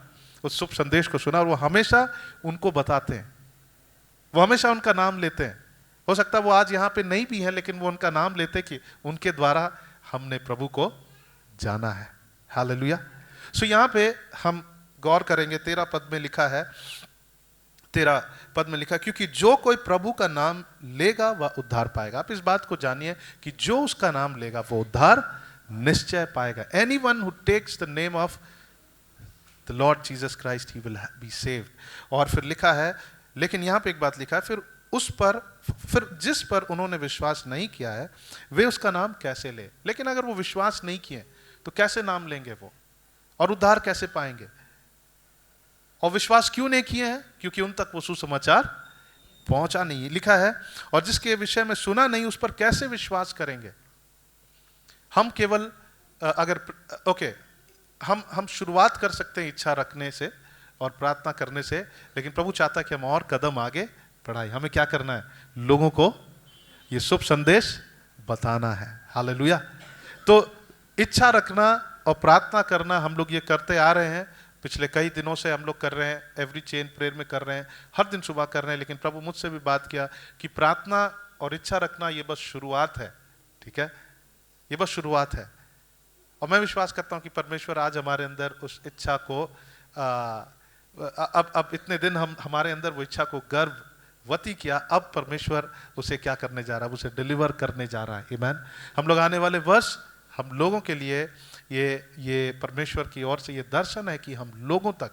उस शुभ संदेश को सुना, और वो हमेशा उनको बताते हैं, वो हमेशा उनका नाम लेते हैं। हो सकता है वो आज यहां पे नहीं भी है, लेकिन वो उनका नाम लेते कि उनके द्वारा हमने प्रभु को जाना है। हालेलुया। यहां पे हम गौर करेंगे, 13 पद में लिखा है, 13 पद में लिखा, क्योंकि जो कोई प्रभु का नाम लेगा वह उद्धार पाएगा। आप इस बात को जानिए कि जो उसका नाम लेगा वो उद्धार निश्चय पाएगा। Anyone who takes the name of the Lord Jesus Christ, he will be saved. और फिर लिखा है, लेकिन यहां पे एक बात लिखा है, फिर जिस पर उन्होंने विश्वास नहीं किया है वे उसका नाम कैसे ले? लेकिन अगर वो विश्वास नहीं किए तो कैसे नाम लेंगे वो? और उद्धार कैसे पाएंगे? और विश्वास क्यों नहीं किए हैं? क्योंकि उन तक वो सुसमाचार पहुंचा नहीं। लिखा है, और जिसके विषय में सुना नहीं उस पर कैसे विश्वास करेंगे? हम केवल हम शुरुआत कर सकते हैं इच्छा रखने से और प्रार्थना करने से, लेकिन प्रभु चाहता है कि हम और कदम आगे बढ़ाएं। हमें क्या करना है? लोगों को ये शुभ संदेश बताना है। हालेलुया। तो इच्छा रखना और प्रार्थना करना हम लोग ये करते आ रहे हैं, पिछले कई दिनों से हम लोग कर रहे हैं, एवरी चेन प्रेयर में कर रहे हैं, हर दिन सुबह कर रहे हैं। लेकिन प्रभु मुझसे भी बात किया कि प्रार्थना और इच्छा रखना ये बस शुरुआत है, ठीक है, ये बस शुरुआत है। और मैं विश्वास करता हूं कि परमेश्वर आज हमारे अंदर उस इच्छा को अब इतने दिन हमारे अंदर वो इच्छा को गर्भवती किया, अब परमेश्वर उसे क्या करने जा रहा है, उसे डिलीवर करने जा रहा है। आमीन। हम लोग आने वाले वर्ष हम लोगों के लिए ये परमेश्वर की ओर से ये दर्शन है कि हम लोगों तक,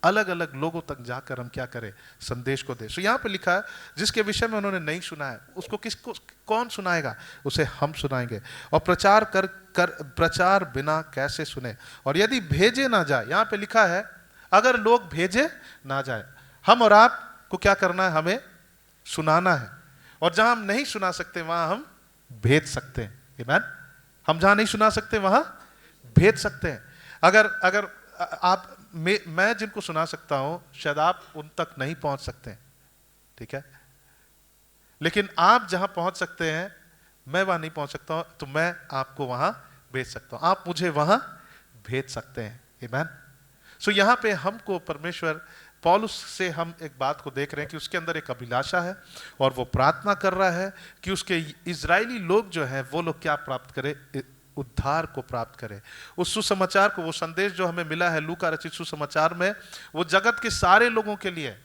अलग अलग लोगों तक जाकर हम क्या करें, संदेश को दे। सो यहाँ पे लिखा है जिसके विषय में उन्होंने नहीं सुना है उसको किसको कौन सुनाएगा, उसे हम सुनाएंगे। और प्रचार बिना कैसे सुने, और यदि भेजे ना जाए, यहाँ पे लिखा है अगर लोग भेजे ना जाए, हम और आप को क्या करना है, हमें सुनाना है। और जहां हम नहीं सुना सकते वहां हम भेज सकते हैं। आमीन। हम जहां नहीं सुना सकते वहां भेज सकते हैं। अगर आप मैं जिनको सुना सकता हूं शायद आप उन तक नहीं पहुंच सकते हैं, ठीक है, लेकिन आप जहां पहुंच सकते हैं मैं वहां नहीं पहुंच सकता हूं, तो मैं आपको वहां भेज सकता हूं, आप मुझे वहां भेज सकते हैं। आमीन। सो यहां पे हमको परमेश्वर, पौलुस से हम एक बात को देख रहे हैं कि उसके अंदर एक अभिलाषा है और वो प्रार्थना कर रहा है कि उसके इजरायली लोग जो हैं वो लोग क्या प्राप्त करें, उद्धार को प्राप्त करें। उस सुसमाचार को, वो संदेश जो हमें मिला है लूका रचित सुसमाचार में, वो जगत के सारे लोगों के लिए,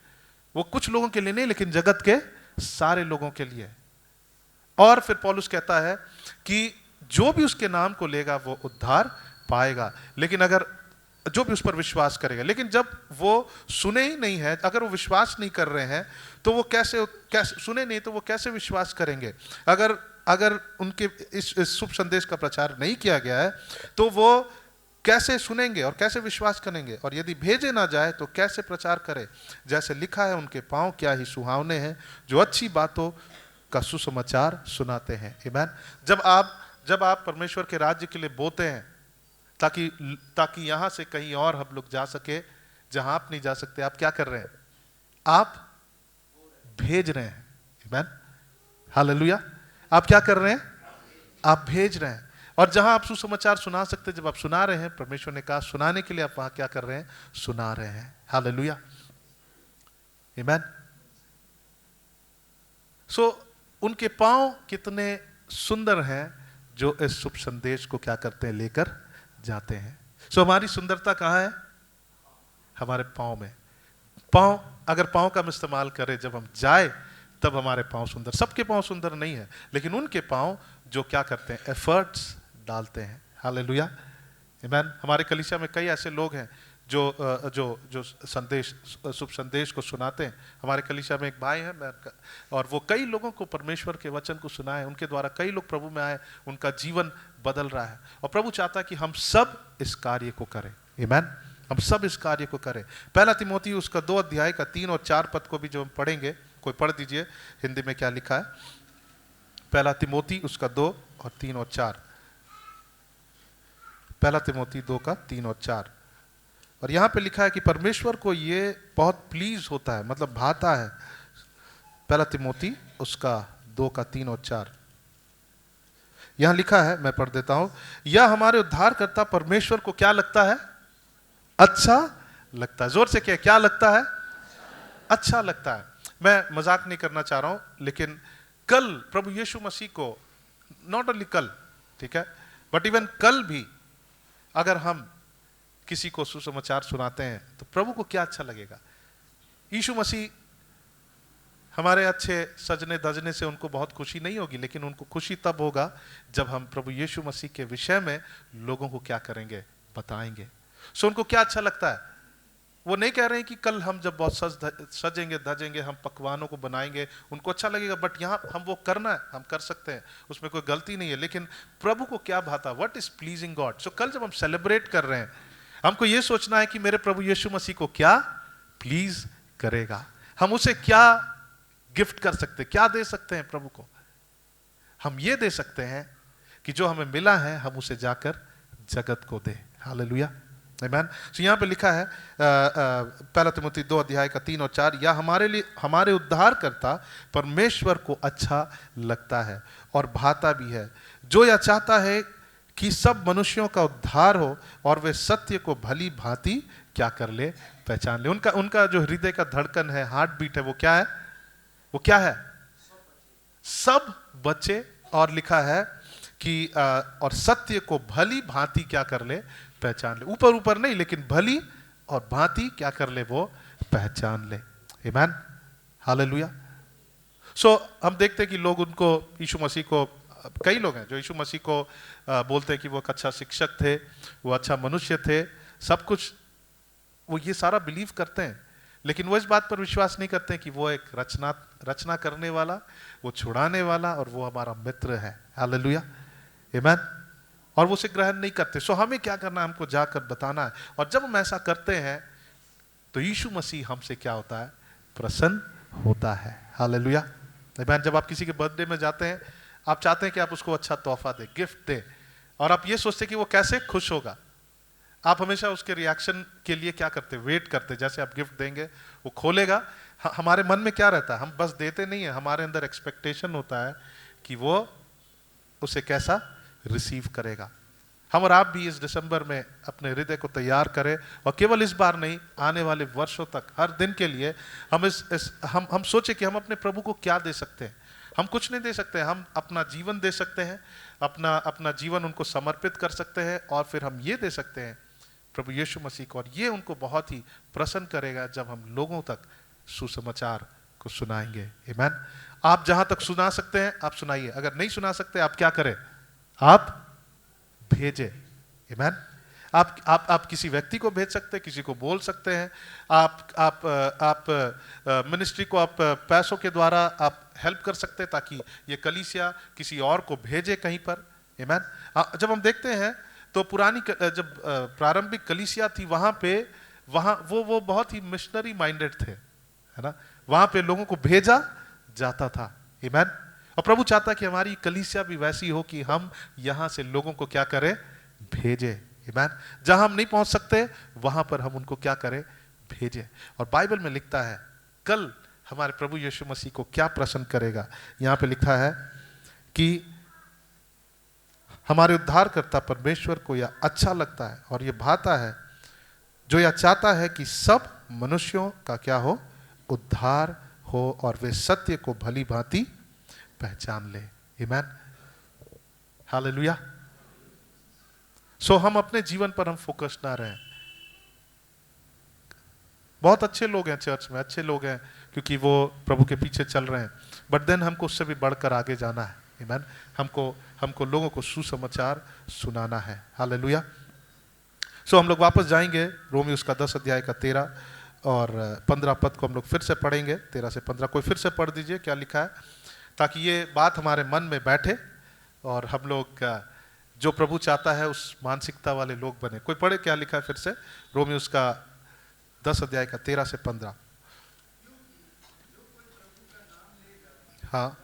वो कुछ लोगों के लिए नहीं लेकिन जगत के सारे लोगों के लिए। और फिर पौलुस कहता है कि जो भी उसके नाम को लेगा वो उद्धार पाएगा, लेकिन अगर जो भी उस पर विश्वास करेगा। लेकिन जब वो सुने ही नहीं है, अगर वो विश्वास नहीं कर रहे हैं तो वो कैसे सुने नहीं तो वो कैसे विश्वास करेंगे। अगर उनके इस शुभ संदेश का प्रचार नहीं किया गया है तो वो कैसे सुनेंगे और कैसे विश्वास करेंगे। और यदि भेजे ना जाए तो कैसे प्रचार करें। जैसे लिखा है, उनके पांव क्या ही सुहावने हैं जो अच्छी बातों का सुसमाचार सुनाते हैं। आमीन। जब आप परमेश्वर के राज्य के लिए बोते हैं ताकि यहां से कहीं और हम लोग जा सके जहां आप नहीं जा सकते, आप क्या कर रहे हैं, आप भेज रहे हैं। आमीन। हालेलुया। आप क्या कर रहे हैं, आप भेज रहे हैं। और जहां आप सुसमाचार सुना सकते, जब आप सुना रहे हैं, परमेश्वर ने कहा सुनाने के लिए, आप वहां क्या कर रहे हैं, सुना रहे हैं। हालेलुया। आमीन। सो उनके पांव कितने सुंदर हैं जो इस शुभ संदेश को क्या करते हैं, लेकर जाते हैं। सो हमारी सुंदरता कहां है, हमारे पांव में। पांव, अगर पांव का हम इस्तेमाल करें, जब हम जाए तब हमारे पांव सुंदर। सबके पांव सुंदर नहीं है, लेकिन उनके पांव जो क्या करते हैं, एफर्ट्स डालते हैं। हालेलुया। आमीन। हमारे कलीसिया में कई ऐसे लोग हैं जो संदेश, शुभ संदेश को सुनाते हैं। हमारे कलीसिया में एक भाई है, और वो कई लोगों को परमेश्वर के वचन को सुनाए, उनके द्वारा कई लोग प्रभु में आए, उनका जीवन बदल रहा है। और प्रभु चाहता है कि हम सब इस कार्य को करें। आमीन। हम सब इस कार्य को करें। पहला तिमोथी उसका 2 अध्याय का 3 और 4 पद को भी जो हम पढ़ेंगे, कोई पढ़ दीजिए हिंदी में क्या लिखा है। पहला तिमोथी उसका 2 और 3 और 4। पहला तिमोथी 2 का 3 और 4। और यहां पे लिखा है कि परमेश्वर को ये बहुत प्लीज होता है, मतलब भाता है। पहला तिमोथी उसका 2 का 3 और 4 यहां लिखा है, मैं पढ़ देता हूं। यह हमारे उद्धारकर्ता परमेश्वर को क्या लगता है, अच्छा लगता है। जोर से क्या लगता है, अच्छा लगता है। मैं मजाक नहीं करना चाह रहा हूं, लेकिन कल प्रभु यीशु मसीह को, नॉट ओनली कल, ठीक है, बट इवन कल भी अगर हम किसी को सुसमाचार सुनाते हैं तो प्रभु को क्या अच्छा लगेगा। यीशु मसीह हमारे अच्छे सजने धजने से उनको बहुत खुशी नहीं होगी, लेकिन उनको खुशी तब होगा जब हम प्रभु यीशु मसीह के विषय में लोगों को क्या करेंगे, बताएंगे। सो उनको क्या अच्छा लगता है, वो नहीं कह रहे हैं कि कल हम जब बहुत सजेंगे धजेंगे, हम पकवानों को बनाएंगे, उनको अच्छा लगेगा, बट यहाँ हम वो करना है, हम कर सकते हैं, उसमें कोई गलती नहीं है। लेकिन प्रभु को क्या भाता, व्हाट इज प्लीजिंग गॉड। सो कल जब हम सेलिब्रेट कर रहे हैं, हमको ये सोचना है कि मेरे प्रभु यीशु मसीह को क्या प्लीज करेगा, हम उसे क्या गिफ्ट कर सकते, क्या दे सकते हैं प्रभु को। हम ये दे सकते हैं कि जो हमें मिला है हम उसे जाकर जगत को दे। हालेलुया। आमीन। सो यहाँ पे लिखा है पहला तिमोथी 2 अध्याय का 3 और 4, यह हमारे लिए, हमारे उद्धार करता परमेश्वर को अच्छा लगता है और भाता भी है, जो यह चाहता है कि सब मनुष्यों का उद्धार हो और वे सत्य को भली भांति क्या कर ले, पहचान ले। उनका उनका जो हृदय का धड़कन है, हार्ट बीट है, वो क्या है? वो क्या है? सब बच्चे। और लिखा है कि और सत्य को भली भांति क्या कर ले, पहचान ले। ऊपर ऊपर नहीं, लेकिन भली और भांति क्या कर ले, वो पहचान ले। आमीन, हालेलुया। सो हम देखते हैं कि लोग उनको, यीशु मसीह को, कई लोग हैं जो यीशु मसीह को बोलते हैं कि वो एक अच्छा शिक्षक थे, वो अच्छा मनुष्य थे, सब कुछ वो ये सारा बिलीव करते हैं, लेकिन वो इस बात पर विश्वास नहीं करते हैं कि वो एक रचना करने वाला, वो छुड़ाने वाला और वो हमारा मित्र है। हालेलुया, आमीन। और वो उसे ग्रहण नहीं करते। सो हमें क्या करना है? हमको जाकर बताना है। और जब हम ऐसा करते हैं तो यीशु मसीह हमसे क्या होता है? प्रसन्न होता है। हालेलुया, आमीन। जब आप किसी के बर्थडे में जाते हैं, आप चाहते हैं कि आप उसको अच्छा तोहफा दें, गिफ्ट दें, और आप ये सोचते हैं कि वो कैसे खुश होगा। आप हमेशा उसके रिएक्शन के लिए क्या करते? वेट करते। जैसे आप गिफ्ट देंगे, वो खोलेगा, हमारे मन में क्या रहता है? हम बस देते नहीं है, हमारे अंदर एक्सपेक्टेशन होता है कि वो उसे कैसा रिसीव करेगा। हम और आप भी इस दिसंबर में अपने हृदय को तैयार करें, और केवल इस बार नहीं, आने वाले वर्षों तक हर दिन के लिए हम सोचे कि हम अपने प्रभु को क्या दे सकते हैं। हम कुछ नहीं दे सकते, हम अपना जीवन दे सकते हैं, अपना जीवन उनको समर्पित कर सकते हैं, और फिर हम ये दे सकते हैं प्रभु यीशु मसीह को, और ये उनको बहुत ही प्रसन्न करेगा जब हम लोगों तक सुसमाचार को सुनाएंगे। आमीन। आप जहां तक सुना सकते हैं आप सुनाइए, अगर नहीं सुना सकते आप क्या करें? आप भेजे। आमीन। आप किसी व्यक्ति को भेज सकते हैं, किसी को बोल सकते हैं, आप मिनिस्ट्री को आप पैसों के द्वारा आप हेल्प कर सकते हैं ताकि ये कलीसिया किसी और को भेजे कहीं पर। आमीन। जब हम देखते हैं तो जब प्रारंभिक कलीसिया थी, वहां वो बहुत ही मिशनरी माइंडेड थे, है ना। वहां पे लोगों को भेजा जाता था। आमीन। और प्रभु चाहता कि हमारी कलीसिया भी वैसी हो कि हम यहां से लोगों को क्या करें? भेजे। आमीन। जहां हम नहीं पहुंच सकते वहां पर हम उनको क्या करें? भेजे। और बाइबल में लिखता है कल हमारे प्रभु यीशु मसीह को क्या प्रसन्न करेगा। यहां पे लिखा है कि हमारे उद्धारकर्ता परमेश्वर को यह अच्छा लगता है और यह भाता है, जो यह चाहता है कि सब मनुष्यों का क्या हो? उद्धार हो और वे सत्य को भली भांति पहचान ले। आमीन, हालेलुया। सो हम अपने जीवन पर हम फोकस ना रहें। बहुत अच्छे लोग हैं चर्च में, अच्छे लोग हैं क्योंकि वो प्रभु के पीछे चल रहे हैं, बट देन हमको उससे भी बढ़कर आगे जाना है। आमीन। हमको लोगों को सुसमाचार सुनाना है। हालेलुया। सो हम लोग वापस जाएंगे रोमी उसका 10 अध्याय का 13 और 15 पद को हम लोग फिर से पढ़ेंगे। 13 से 15 कोई फिर से पढ़ दीजिए क्या लिखा है, ताकि ये बात हमारे मन में बैठे और हम लोग जो प्रभु चाहता है उस मानसिकता वाले लोग बने। कोई पढ़े क्या लिखा है फिर से, रोमी उसका 10 अध्याय का 13 से 15। हाँ,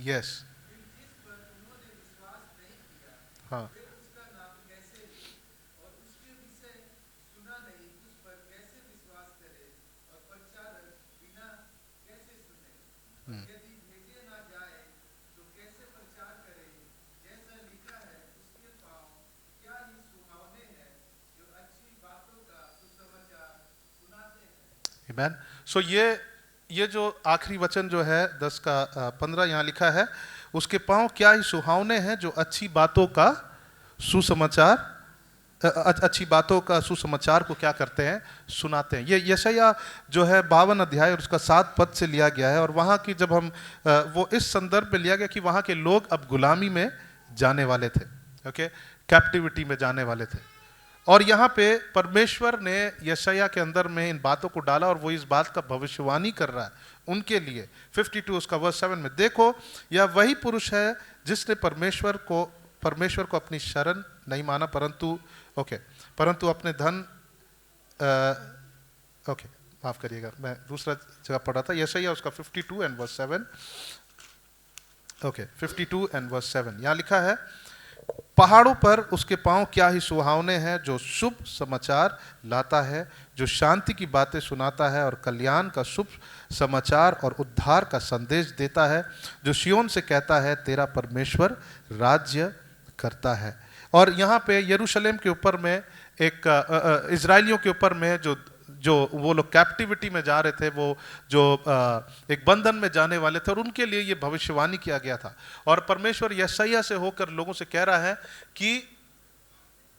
यस, हाँ, आमीन। सो ये जो आखिरी वचन जो है 10 का 15 यहाँ लिखा है, उसके पांव क्या ही सुहावने हैं जो अच्छी बातों का सुसमाचार को क्या करते हैं? सुनाते हैं। ये यशाया जो है 52 अध्याय और उसका 7 पद से लिया गया है, और वहाँ की जब हम वो इस संदर्भ में लिया गया कि वहाँ के लोग अब गुलामी में जाने वाले थे, ओके, कैप्टिविटी में जाने वाले थे, और यहाँ पे परमेश्वर ने यशाया के अंदर में इन बातों को डाला और वो इस बात का भविष्यवाणी कर रहा है उनके लिए। 52 उसका वर्स 7 में, देखो यह वही पुरुष है जिसने परमेश्वर को अपनी शरण नहीं माना, परंतु अपने धन, ओके माफ करिएगा, मैं दूसरा जगह पढ़ा था। यशाया उसका 52 and verse 7, okay 52 and verse 7 यहाँ लिखा है, पहाड़ों पर उसके पांव क्या ही सुहावने हैं जो शुभ समाचार लाता है, जो शांति की बातें सुनाता है और कल्याण का शुभ समाचार और उद्धार का संदेश देता है, जो सिय्योन से कहता है तेरा परमेश्वर राज्य करता है। और यहाँ पे यरूशलेम के ऊपर में एक इजराइलियों के ऊपर में जो जो वो लोग कैप्टिविटी में जा रहे थे, वो जो एक बंधन में जाने वाले थे, और उनके लिए ये भविष्यवाणी किया गया था। और परमेश्वर यशायाह से होकर लोगों से कह रहा है कि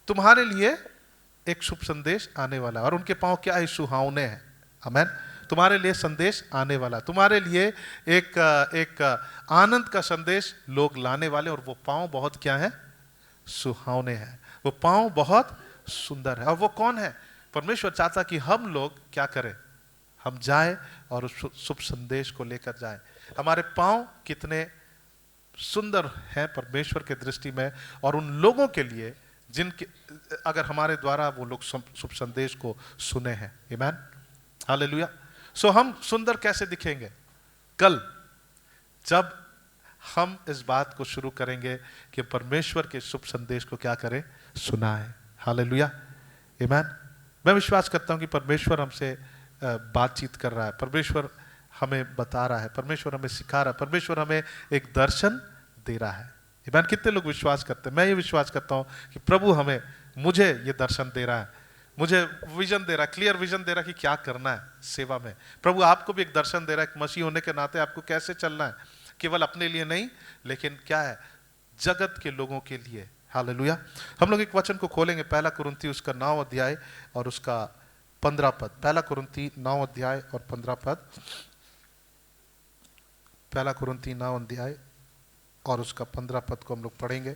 तुम्हारे लिए एक शुभ संदेश आने वाला है, और उनके पांव क्या है, सुहावने हैं। आमीन। तुम्हारे लिए संदेश आने वाला, तुम्हारे लिए एक आनंद का संदेश लोग लाने वाले, और वो पांव बहुत क्या है, सुहावने हैं, वो पांव बहुत सुंदर है। और वो कौन है? परमेश्वर चाहता कि हम लोग क्या करें, हम जाएं और उस शुभ संदेश को लेकर जाएं। हमारे पांव कितने सुंदर हैं परमेश्वर के दृष्टि में, और उन लोगों के लिए जिनके अगर हमारे द्वारा वो लोग शुभ संदेश को सुने हैं। आमीन, हालेलुया। सो हम सुंदर कैसे दिखेंगे? कल जब हम इस बात को शुरू करेंगे कि परमेश्वर के शुभ संदेश को क्या करें, सुनाएं। हालेलुया, आमीन। मैं विश्वास करता हूं कि परमेश्वर हमसे बातचीत कर रहा है, परमेश्वर हमें बता रहा है, परमेश्वर हमें सिखा रहा है, परमेश्वर हमें एक दर्शन दे रहा है। आमीन। कितने लोग विश्वास करते हैं? मैं ये विश्वास करता हूं कि प्रभु मुझे ये दर्शन दे रहा है, मुझे विजन दे रहा है, क्लियर विजन दे रहा है कि क्या करना है सेवा में। प्रभु आपको भी एक दर्शन दे रहा है, एक मसीह होने के नाते आपको कैसे चलना है, केवल अपने लिए नहीं, लेकिन क्या है, जगत के लोगों के लिए। हालेलुया। हम लोग एक वचन को खोलेंगे, पहला कुरिन्थी उसका 9 अध्याय और उसका 15 पद। पहला कुरिन्थी 9 अध्याय और 15 पद। पहला कुरिन्थी 9 अध्याय और उसका 15 पद को हम लोग पढ़ेंगे।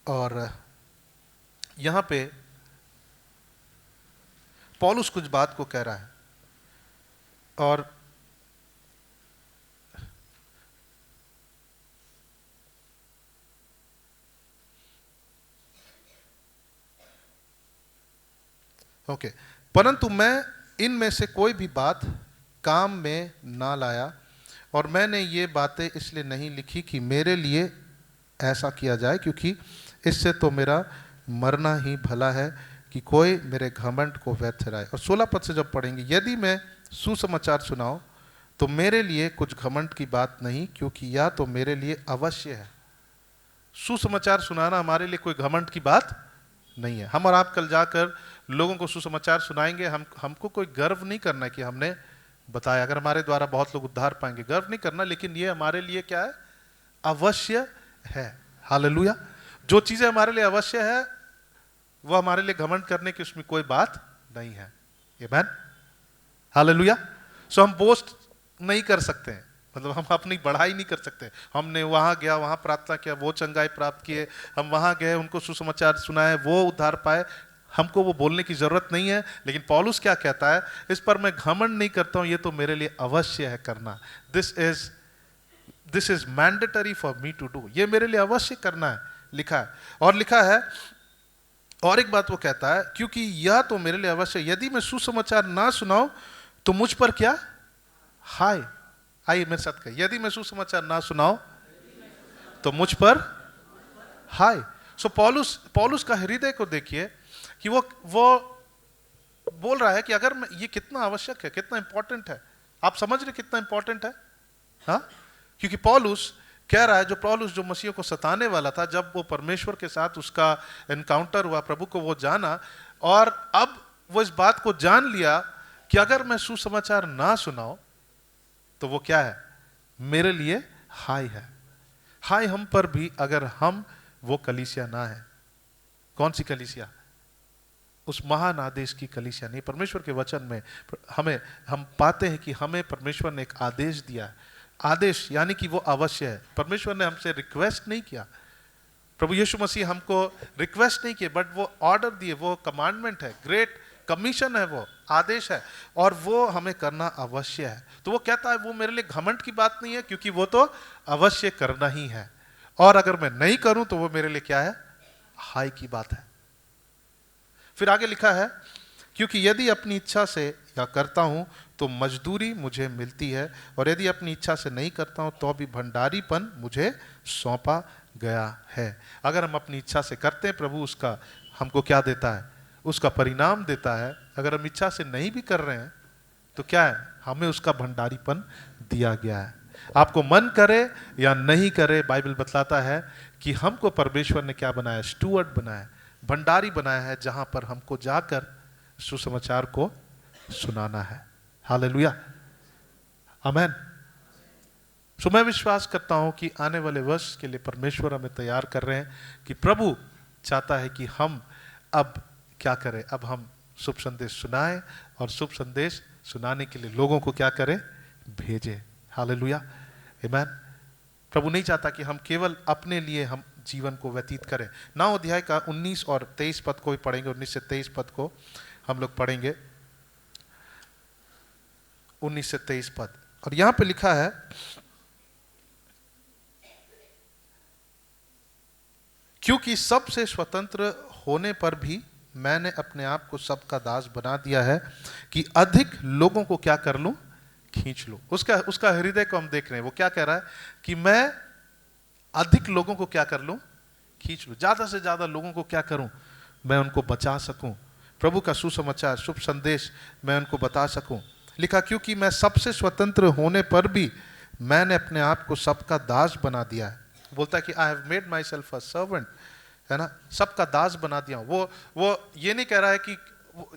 और यहां पे पौलुस कुछ बात को कह रहा है, और ओके। परंतु मैं इनमें से कोई भी बात काम में ना लाया, और मैंने ये बातें इसलिए नहीं लिखी कि मेरे लिए ऐसा किया जाए, क्योंकि इससे तो मेरा मरना ही भला है कि कोई मेरे घमंड को व्यर्थ ठहराए। और 16 पद से जब पढ़ेंगे, यदि मैं सुसमाचार सुनाऊं तो मेरे लिए कुछ घमंड की बात नहीं, क्योंकि यह तो मेरे लिए अवश्य है। सुसमाचार सुनाना हमारे लिए कोई घमंड की बात नहीं है। हम और आप कल जाकर लोगों को सुसमाचार सुनाएंगे, हमको कोई गर्व नहीं करना है कि हमने बताया। अगर हमारे द्वारा बहुत लोग उद्धार पाएंगे, गर्व नहीं करना, लेकिन ये हमारे लिए क्या है, अवश्य है। हालेलुया। जो चीजें हमारे लिए अवश्य है वो हमारे लिए घमंड करने की उसमें कोई बात नहीं है। आमीन, हालेलुया। सो हम बोस्ट नहीं कर सकते हैं, मतलब हम अपनी बढ़ाई नहीं कर सकते। हमने वहां गया, वहां प्रार्थना किया, वो चंगाई प्राप्त किए, हम वहां गए, उनको सुसमाचार सुनाए, वो उद्धार पाए, हमको वो बोलने की जरूरत नहीं है। लेकिन पौलुस क्या कहता है, इस पर मैं घमंड नहीं करता हूं, ये तो मेरे लिए अवश्य है करना। This is mandatory for me to do, ये मेरे लिए अवश्य करना है, लिखा है। और लिखा है, और एक बात वो कहता है, क्योंकि यह तो मेरे लिए अवश्य, यदि मैं सुसमाचार ना सुनाऊं तो मुझ पर क्या हाय। आइए मेरे साथ कहिए, यदि मैं सुसमाचार ना सुनाऊं तो मुझ पर हाय। सो पौलुस का हृदय को देखिए कि वो बोल रहा है कि अगर ये कितना आवश्यक है, कितना इंपॉर्टेंट है। आप समझ रहे कितना इंपॉर्टेंट है? हाँ, क्योंकि पौलुस कह रहा है, जो मसीह को सताने वाला था, जब वो परमेश्वर के साथ उसका एनकाउंटर हुआ, प्रभु को वो जाना, और अब वो इस बात को जान लिया कि अगर मैं सुसमाचार ना सुनाऊं तो वो क्या है, मेरे लिए हाय है। हाय हम पर भी, अगर हम वो कलीसिया ना है। कौन सी कलीसिया? उस महान आदेश की कलीसिया नहीं। परमेश्वर के वचन में हम पाते हैं कि हमें परमेश्वर ने एक आदेश दिया है। आदेश यानी कि वो अवश्य है। परमेश्वर ने हमसे रिक्वेस्ट नहीं किया, प्रभु यीशु मसीह हमको रिक्वेस्ट नहीं किए, बट वो ऑर्डर दिए, वो कमांडमेंट है, ग्रेट कमीशन है, वो आदेश है, और वो हमें करना अवश्य है। तो वो कहता है वो मेरे लिए घमंड की बात नहीं है, क्योंकि वो तो अवश्य करना ही है, और अगर मैं नहीं करूं तो वो मेरे लिए क्या है, हाय की बात है। फिर आगे लिखा है, क्योंकि यदि अपनी इच्छा से या करता हूं तो मजदूरी मुझे मिलती है, और यदि अपनी इच्छा से नहीं करता हूं तो भी भंडारीपन मुझे सौंपा गया है। अगर हम अपनी इच्छा से करते हैं, प्रभु उसका हमको क्या देता है, उसका परिणाम देता है। अगर हम इच्छा से नहीं भी कर रहे हैं तो क्या है, हमें उसका भंडारीपन दिया गया है। आपको मन करे या नहीं करे, बाइबल बतलाता है कि हमको परमेश्वर ने क्या बनाया, स्टूअर्ड बनाया, भंडारी बनाया है, जहां पर हमको जाकर सुसमाचार को सुनाना है। हालेलुया, आमेन। सो मैं विश्वास करता हूं कि आने वाले वर्ष के लिए परमेश्वर हमें तैयार कर रहे हैं कि प्रभु चाहता है कि हम अब क्या करें, अब हम शुभ संदेश सुनाएं और शुभ संदेश सुनाने के लिए लोगों को क्या करें, भेजें। हालेलुया, आमेन। प्रभु नहीं चाहता कि हम केवल अपने लिए हम जीवन को व्यतीत करें। 9 अध्याय का 19 और 23 पद को भी पढ़ेंगे, 19 से 23 पद को हम लोग पढ़ेंगे, 19 से 23 पद। और यहां पे लिखा है, क्योंकि सबसे स्वतंत्र होने पर भी मैंने अपने आप को सबका दास बना दिया है कि अधिक लोगों को क्या कर लूं, खींच लूं। उसका हृदय को हम देख रहे हैं, वो क्या कह रहा है कि मैं अधिक लोगों को क्या कर लूं, खींच लूं, ज्यादा से ज्यादा लोगों को क्या करूं, मैं उनको बचा सकूं, प्रभु का सुसमाचार शुभ संदेश मैं उनको बता सकूं। लिखा, क्योंकि मैं सबसे स्वतंत्र होने पर भी मैंने अपने आप को सबका दास बना दिया है। बोलता है कि I have made my self a servant, है ना, सबका दास बना दिया हूं। वो ये नहीं कह रहा है कि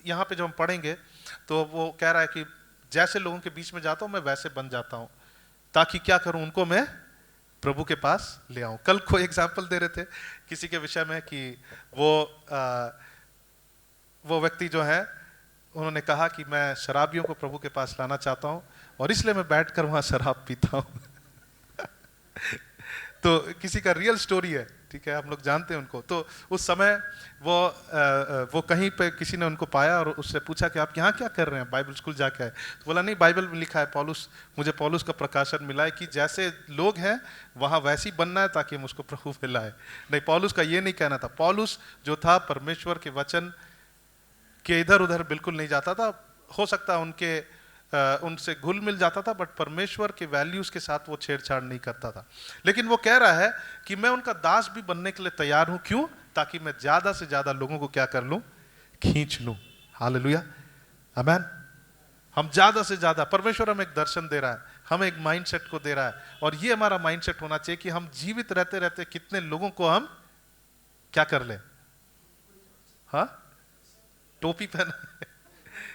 यहाँ पे जो हम पढ़ेंगे तो वो कह रहा है कि जैसे लोगों के बीच में जाता हूं मैं वैसे बन जाता हूं, ताकि क्या करूं, उनको मैं प्रभु के पास ले आऊं। कल को एग्जाम्पल दे रहे थे किसी के विषय में कि वो व्यक्ति जो है उन्होंने कहा कि मैं शराबियों को प्रभु के पास लाना चाहता हूं और इसलिए मैं बैठकर वहां शराब पीता हूं। तो किसी का रियल स्टोरी है, ठीक है, हम लोग जानते हैं उनको। तो उस समय वो कहीं पे किसी ने उनको पाया और उससे पूछा कि आप यहाँ क्या कर रहे हैं, बाइबल स्कूल जाके आए। तो बोला नहीं, बाइबल में लिखा है, मुझे पौलुस का प्रकाशन मिला है कि जैसे लोग हैं वहाँ वैसे ही बनना है ताकि हम उसको प्रभु में लाए। नहीं, पौलुस का ये नहीं कहना था। पौलुस जो था परमेश्वर के वचन के इधर उधर बिल्कुल नहीं जाता था। हो सकता है उनसे घुल मिल जाता था, बट परमेश्वर के वैल्यूज के साथ वो छेड़छाड़ नहीं करता था। लेकिन वो कह रहा है कि मैं उनका दास भी बनने के लिए तैयार हूं। क्यों? ताकि मैं ज्यादा से ज्यादा लोगों को क्या कर लूं, खींच लूं। हालेलुया, आमेन। हम ज्यादा से ज्यादा, परमेश्वर हमें एक दर्शन दे रहा है, हमें एक माइंडसेट को दे रहा है, और ये हमारा माइंडसेट होना चाहिए कि हम जीवित रहते रहते कितने लोगों को हम क्या कर ले, हाँ, टोपी पहना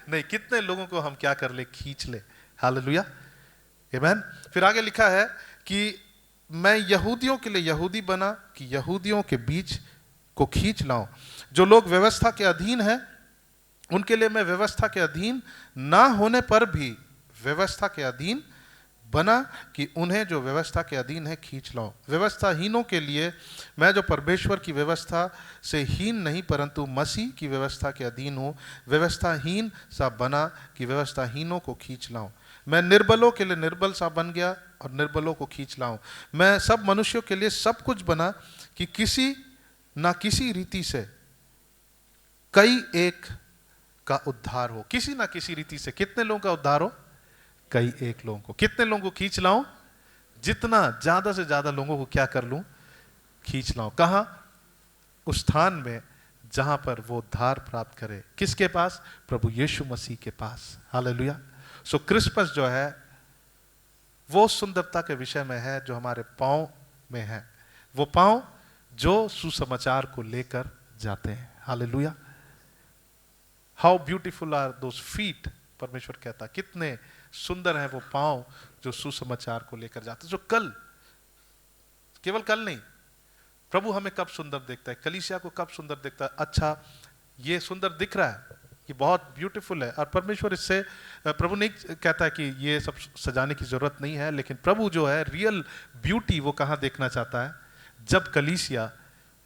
नहीं, कितने लोगों को हम क्या कर ले, खींच ले। हालेलुया, आमेन। फिर आगे लिखा है कि मैं यहूदियों के लिए यहूदी बना कि यहूदियों के बीच को खींच लाऊं। जो लोग व्यवस्था के अधीन हैं उनके लिए मैं व्यवस्था के अधीन ना होने पर भी व्यवस्था के अधीन बना कि उन्हें जो व्यवस्था के अधीन है खींच लाऊं। व्यवस्थाहीनों के लिए मैं जो परमेश्वर की व्यवस्था से हीन नहीं परंतु मसीह की व्यवस्था के अधीन हूं, व्यवस्थाहीन सा बना कि व्यवस्थाहीनों को खींच लाऊं। मैं निर्बलों के लिए निर्बल सा बन गया और निर्बलों को खींच लाऊं। मैं सब मनुष्यों के लिए सब कुछ बना कि किसी ना किसी रीति से कई एक का उद्धार हो। किसी ना किसी रीति से कितने लोगों का उद्धार हो, कई एक लोगों को। कितने लोगों को खींच लाऊं, जितना ज्यादा से ज्यादा लोगों को क्या कर लूं, खींच लाऊं। कहां? उस स्थान में जहां पर वो उद्धार प्राप्त करे। किसके पास? प्रभु यीशु मसीह के पास। हालेलुया। सो क्रिसमस जो है वो सुंदरता के विषय में है जो हमारे पांव में है, वो पांव जो सुसमाचार को लेकर जाते हैं। Hallelujah. How beautiful are those feet, परमेश्वर कहता, कितने सुंदर है वो पांव जो सुसमाचार को लेकर जाते। जो केवल कल नहीं, प्रभु हमें कब सुंदर देखता है, कलीसिया को कब सुंदर देखता है। अच्छा, ये सुंदर दिख रहा है, ये बहुत ब्यूटीफुल है, और परमेश्वर इससे, प्रभु नहीं कहता है कि ये सब सजाने की जरूरत नहीं है, लेकिन प्रभु जो है रियल ब्यूटी वो कहां देखना चाहता है, जब कलीसिया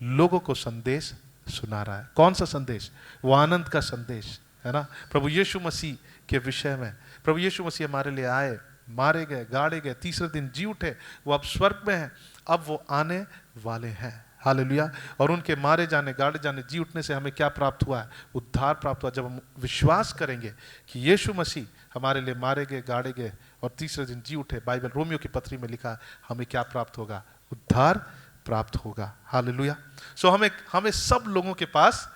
लोगों को संदेश सुना रहा है। कौन सा संदेश? वो आनंद का संदेश है ना, प्रभु यीशु मसीह के विषय में। प्रभु यीशु मसीह हमारे लिए आए, मारे गए, गाड़े गए, तीसरे दिन जी उठे, वो अब स्वर्ग में हैं, अब वो आने वाले हैं। हालेलुया। और उनके मारे जाने, गाड़े जाने, जी उठने से हमें क्या प्राप्त हुआ है? उद्धार प्राप्त हुआ। जब हम विश्वास करेंगे कि यीशु मसीह हमारे लिए मारे गए, गाड़े गए और तीसरे दिन जी उठे, बाइबल रोमियो की पत्री में लिखा, हमें क्या प्राप्त होगा? उद्धार प्राप्त होगा। हालेलुया। सो हमें सब लोगों के पास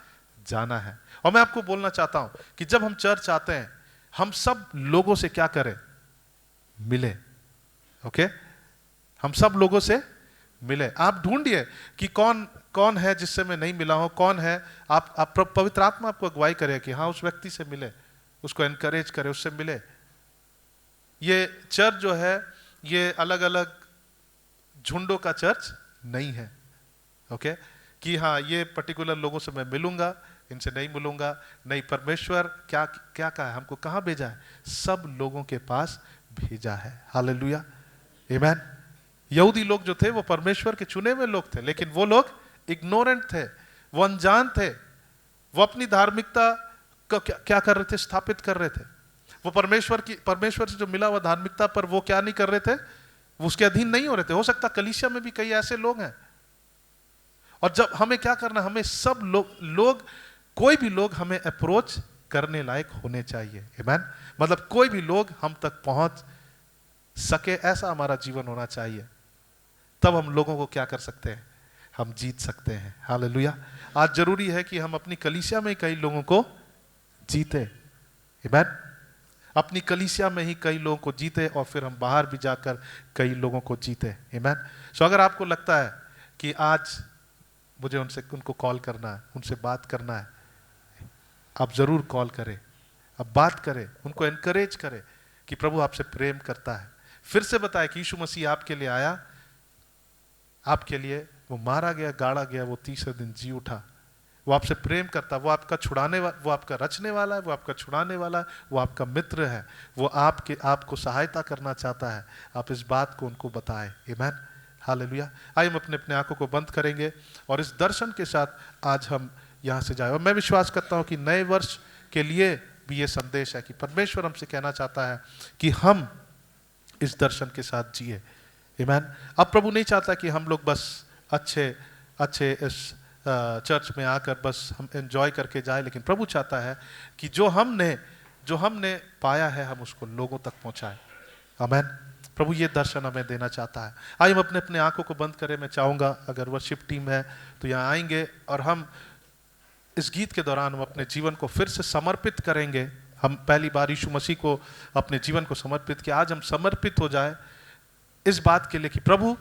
जाना है। और मैं आपको बोलना चाहता हूं कि जब हम चर्च आते हैं, हम सब लोगों से क्या करें? मिले। ओके, हम सब लोगों से मिले। आप ढूंढिए कि कौन कौन है जिससे मैं नहीं मिला हूं, कौन है। आप पवित्र आत्मा आपको अगुवाई करे कि हाँ उस व्यक्ति से मिले, उसको एनकरेज करे, उससे मिले। ये चर्च जो है ये अलग अलग झुंडों का चर्च नहीं है, ओके, कि हाँ ये पर्टिकुलर लोगों से मैं मिलूंगा, इनसे नहीं मिलूंगा। नहीं, परमेश्वर क्या क्या कहा है, हमको कहाँ भेजा है? सब लोगों के पास भेजा है। हालेलुया, आमीन। यहूदी लोग जो थे वो परमेश्वर के चुने हुए लोग थे, लेकिन वो लोग इग्नोरेंट थे, वो अनजान थे। वो अपनी धार्मिकता को क्या कर रहे थे? स्थापित कर रहे थे। वो परमेश्वर से जो मिला हुआ धार्मिकता पर वो क्या नहीं कर रहे थे? वो उसके अधीन नहीं हो रहे थे। हो सकता कलीसिया में भी कई ऐसे लोग हैं। और जब हमें क्या करना, हमें सब लोग कोई भी लोग हमें अप्रोच करने लायक होने चाहिए। आमीन। मतलब कोई भी लोग हम तक पहुंच सके, ऐसा हमारा जीवन होना चाहिए। तब हम लोगों को क्या कर सकते हैं? हम जीत सकते हैं। हालेलुया। आज जरूरी है कि हम अपनी कलीसिया में कई लोगों को जीते। आमीन। अपनी कलीसिया में ही कई लोगों को जीते और फिर हम बाहर भी जाकर कई लोगों को जीते। आमीन। सो अगर आपको लगता है कि आज मुझे उनको कॉल करना है, उनसे बात करना है, आप जरूर कॉल करें, आप बात करें, उनको एनकरेज करें कि प्रभु आपसे प्रेम करता है। फिर से बताएं कि यीशु मसीह आपके लिए आया, आपके लिए वो मारा गया, गाड़ा गया, वो तीसरे दिन जी उठा। वो आपसे प्रेम करता, वो आपका छुड़ाने वाला, वो आपका रचने वाला है, वो आपका छुड़ाने वाला है, वो आपका मित्र है। वो आपको सहायता करना चाहता है। आप इस बात को उनको बताएं। आमीन। हालेलुया। आइए हम अपने अपने आंखों को बंद करेंगे और इस दर्शन के साथ आज हम यहाँ से जाए। और मैं विश्वास करता हूँ कि नए वर्ष के लिए भी ये संदेश है कि परमेश्वर हमसे कहना चाहता है कि हम इस दर्शन के साथ जिए। आमीन। अब प्रभु नहीं चाहता कि हम लोग बस अच्छे इस चर्च में आकर बस हम एंजॉय करके जाए, लेकिन प्रभु चाहता है कि जो हमने पाया है हम उसको लोगों तक पहुंचाएं। आमीन। प्रभु ये दर्शन हमें देना चाहता है। आइए हम अपने अपने आंखों को बंद करें। मैं चाहूंगा अगर वर्शिप टीम है तो यहाँ आएंगे और हम इस गीत के दौरान हम अपने जीवन को फिर से समर्पित करेंगे। हम पहली बार यीशु मसीह को अपने जीवन को समर्पित किया। आज हम समर्पित हो जाए इस बात के लिए कि प्रभु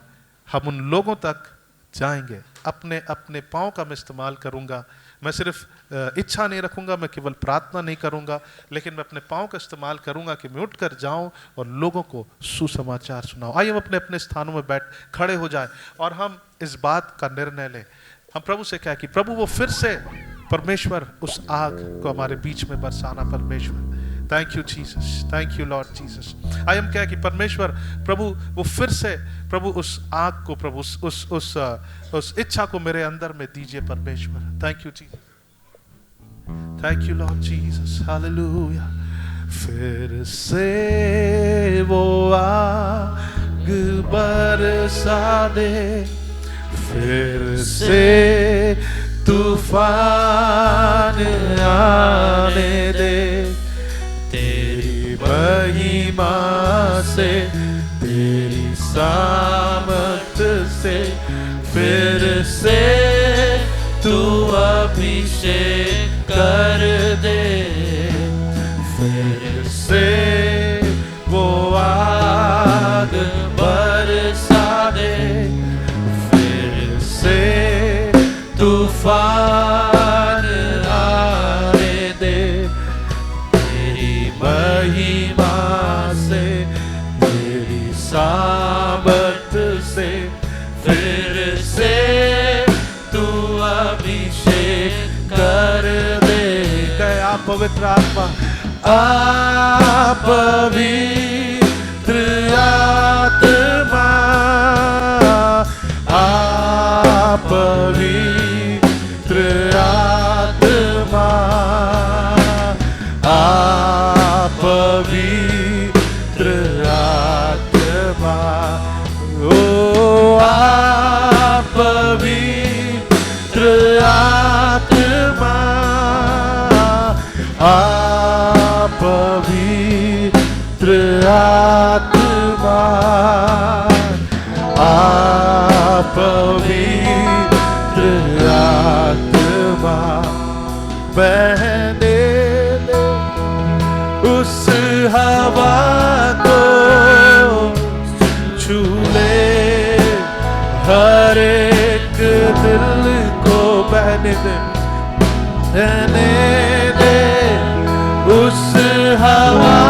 हम उन लोगों तक जाएंगे। अपने अपने पाँव का मैं इस्तेमाल करूंगा। मैं सिर्फ इच्छा नहीं रखूंगा, मैं केवल प्रार्थना नहीं करूंगा, लेकिन मैं अपने पाँव का इस्तेमाल करूंगा कि मैं उठकर जाऊं और लोगों को सुसमाचार सुनाऊं। आइए हम अपने अपने स्थानों में खड़े हो जाए और हम इस बात का निर्णय लें। हम प्रभु से क्या कि प्रभु वो फिर से परमेश्वर उस आग को हमारे बीच में बरसाना। परमेश्वर thank you Jesus, thank you Lord Jesus. आइए हम क्या कि परमेश्वर प्रभु वो फिर से प्रभु उस आग को, प्रभु उस इच्छा को मेरे अंदर में दीजिए परमेश्वर। Thank you Jesus, thank you Lord Jesus. Hallelujah. फिर से वो आग बरसा दे, फिर से तूफान आने दे, तेरी महिमा से, तेरी सामर्थ से फिर से तू अभिषेक कर दे। फिर से वो आग बरसा दे, फिर से तूफान आने दे, तेरी महिमा से, तेरी सामर्थ से फिर से तू अभिषेक कर दे। गया पवित्र आत्मा, आप पवित्र आत्मा, आप पवित्र आत्मा, आप पवित्र आत्मा, ओ आप पवित्र आत्मा, आप पवित्र आत्मा, आप पवित्र आत्मा, बहने दे उस हवा को, रहने दे उस हवा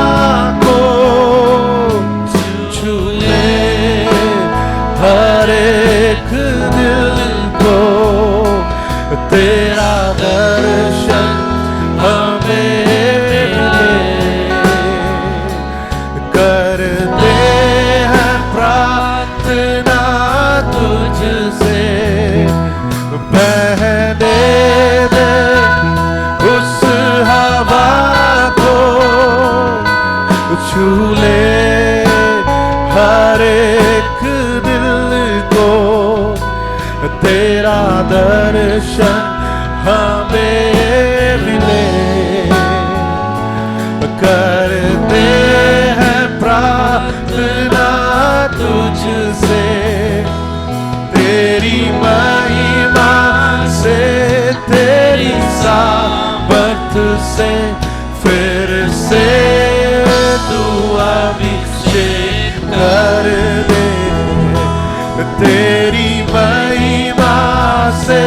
को, छू ले हर एक दिल को, तेरा दर्शन हमें मिले, करते हैं प्रार्थना तुझसे, बहने दे उस हवा को, छू ले हर एक दिल को, तेरा दर्शन हमें मिले, करते हैं प्रार्थना तुझसे, तेरी महिमा से, तेरी सामर्थ से, फिर से तू अभिषेक कर दे, तेरी महिमा से,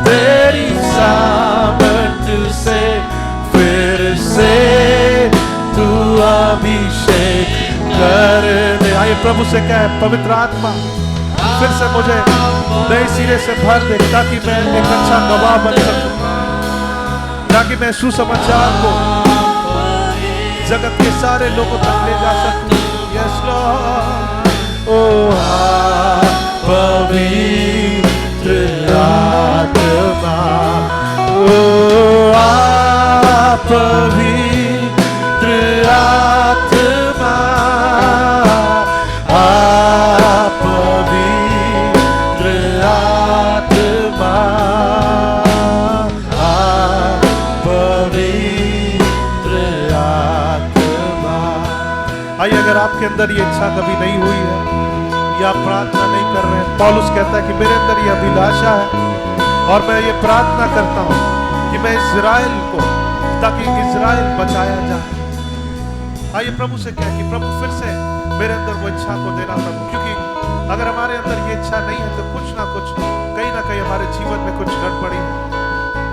तेरी सामर्थ से, फिर से तू अभिषेक कर दे। आइए प्रभु से कहे, पवित्र आत्मा फिर से मुझे नए सिरे से भर दे, ताकि मैं एक अच्छा गवाह बन सकूं, ताकि मैं सुसमाचार को जगत के सारे लोगों तक ले जा सकूं। Yes Lord. ओ पवित्र आत्मा, ओ पवित्र आत्मा, पवित्र आत्मा, पवित्र आत्मा। आइए, अगर आपके अंदर ये इच्छा कभी नहीं हुई है या आप प्रार्थना नहीं कर रहे हैं, पौलुस कहता है कि मेरे अंदर ये अभिलाषा है और मैं ये प्रार्थना करता हूं कि मैं इज़राइल को, ताकि इज़राइल बचाया जाए। आइए प्रभु से कहें कि प्रभु फिर से मेरे अंदर वो इच्छा को देना प्रभु, क्योंकि अगर हमारे अंदर ये इच्छा नहीं है तो कुछ ना कुछ, कहीं ना कहीं हमारे जीवन में कुछ गड़बड़ी है।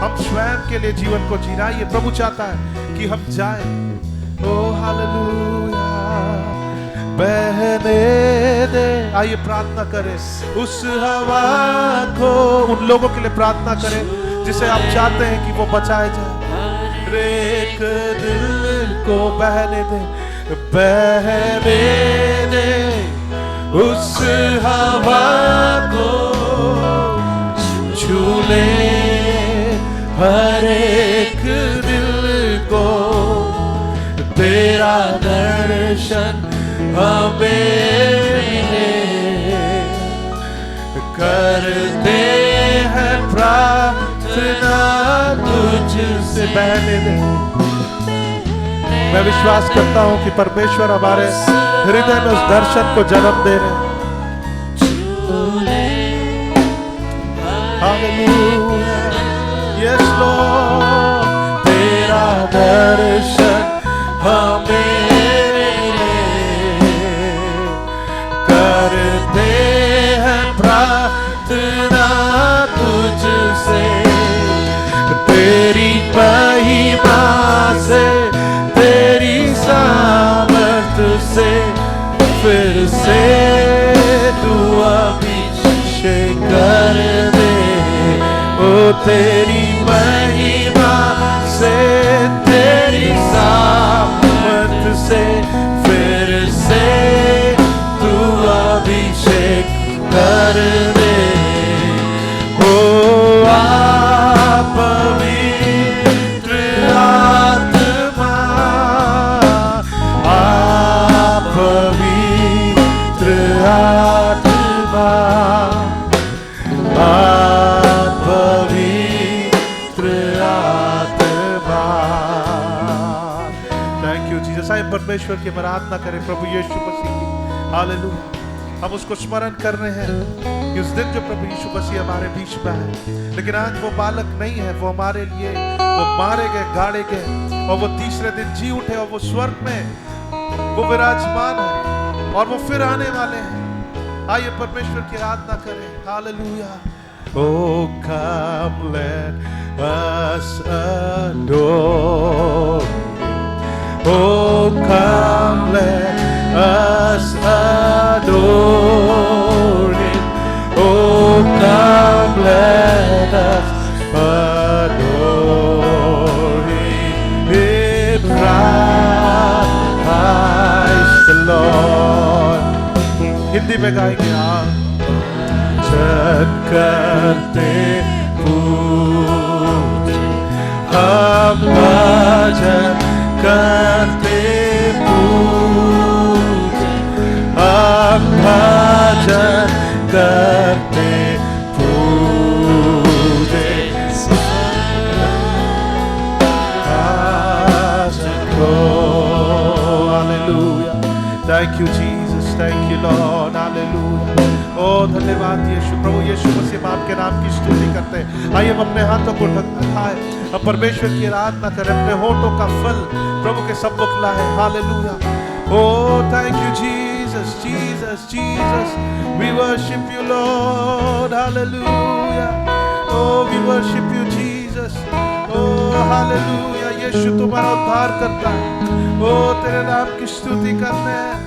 हम स्वयं के लिए जीवन को जीना, ये प्रभु चाहता है कि हम जाए। ओ हालेलुया, बहने दे। आइए प्रार्थना करें उस हवा को, उन लोगों के लिए प्रार्थना करें जिसे आप चाहते हैं कि वो बचाए जाए। एक दिल को बहने दे, बहने दे उस हवा को, छू ले हर एक दिल को, तेरा दर्शन हमें मिले, करते हैं प्रार्थना तुझसे। बहने दे। मैं विश्वास करता हूं कि परमेश्वर हमारे हृदय में उस दर्शन को जन्म दे रहे हैं। हालेलुया, यस लॉर्ड, तेरा दर्शन हमें मिले, करते हैं प्रार्थना तुझसे, तेरी महिमा से, तेरी सामर्थ से, फिर से तू अभिषेक कर दे। ओ तेरी महिमा से, तेरी सामर्थ से, फिर से तू अभिषेक कर दे। ओ पवित्र आत्मा, पवित्र आत्मा, पवित्र आत्मा। Thank you Jesus. आइए परमेश्वर की आराधना करें प्रभु यीशु मसीह की। हालेलुया। हम उसको स्मरण कर रहे हैं कि उस दिन जो प्रभु यीशु मसीह हमारे बीच में है, लेकिन आज वो बालक नहीं है, वो हमारे लिए वो मारे गए, गाड़े गए, और वो तीसरे दिन जी उठे, और वो स्वर्ग में वो विराजमान है, और वो फिर आने वाले हैं। आइए परमेश्वर की आराधना करें। Hallelujah. Oh, come, let us adore Him. Oh, come, let us adore Him. Oh, come, let us adore Him. In Christ the Lord. Hindi में गाएंगे आप भजन करते पूजे हम भजन करते पूजे हम भजन करते पूजे Hallelujah. Thank you, Jesus. Thank you, Lord. Hallelujah. Oh, धन्यवाद यीशु। प्रभु यीशु मसीह आपके नाम की स्तुति करते हैं। आइए हम अपने हाथों को उठाएं, हम परमेश्वर की आराधना करें। अपने होठों का फल प्रभु के सम्मुख लाएं। Hallelujah. Oh, thank you, Jesus, Jesus, Jesus. We worship you, Lord. Hallelujah. Oh, we worship you, Jesus. Oh, hallelujah. यीशु तुम्हारा उद्धार करता है। Oh, तेरे नाम की स्तुति करते हैं।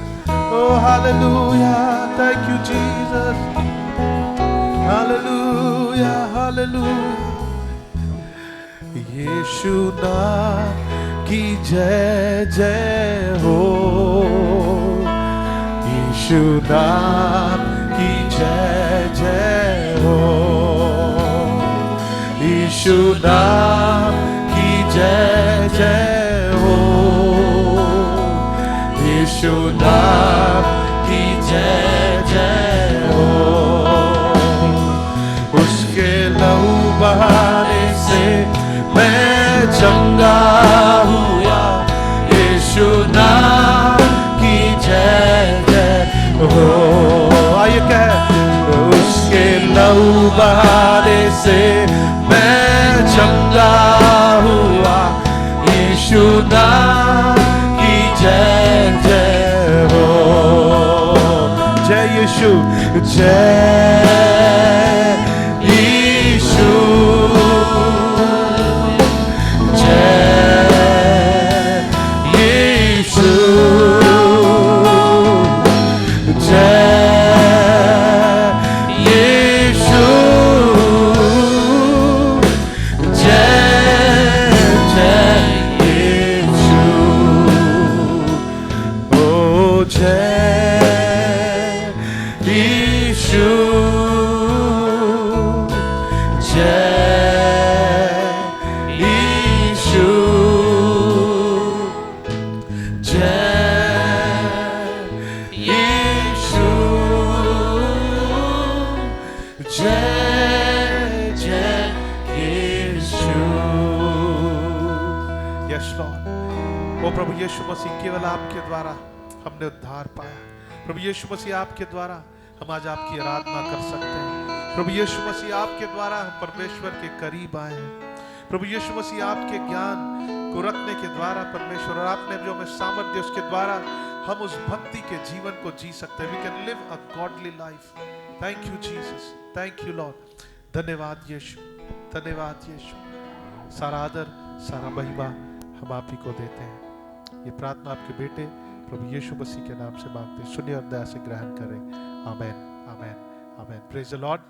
Oh, hallelujah. Thank you, Jesus. Hallelujah, hallelujah. यीशु नाम की जय जय हो। यीशु नाम की जय जय हो। यीशु नाम की जय जय हो। यीशु नाम की जय जय हो। उसके लहू बहाने से मैं चंगा हुआ। यीशु नाम की जय जय हो। आइए कह उसके लहू बहाने से मैं चंगा हुआ। यीशु नाम की जय जय हो। जय यीशु, जय यीशु, जय यीशु, जय यीशु, जय जय यीशु। ओ जय यीशु, जय यीशु, जय यीशु, जय जय यीशु। Yes Lord. ओ प्रभु यीशु मसीह, केवल आपके द्वारा हमने उद्धार पाया। प्रभु यीशु मसीह, आपके द्वारा हम आज आपकी आराधना कर सकते हैं। प्रभु यीशु मसीह, आपके द्वारा हम परमेश्वर के करीब आए हैं। प्रभु यीशु मसीह, आपके ज्ञान को रखने के द्वारा परमेश्वर और आपने जो हमें सामर्थ्य उसके द्वारा हम उस भक्ति के जीवन को जी सकते हैं। We can live a godly life. Thank you Jesus, thank you Lord. धन्यवाद यीशु, धन्यवाद यीशु। सारा आदर, सारा महिमा हम आप ही को देते हैं। ये प्रार्थना आपके बेटे प्रभु यीशु मसीह के नाम से मांगते हैं। सुनिए और दया से ग्रहण करें। आमेन, आमेन, आमेन। Praise the Lord.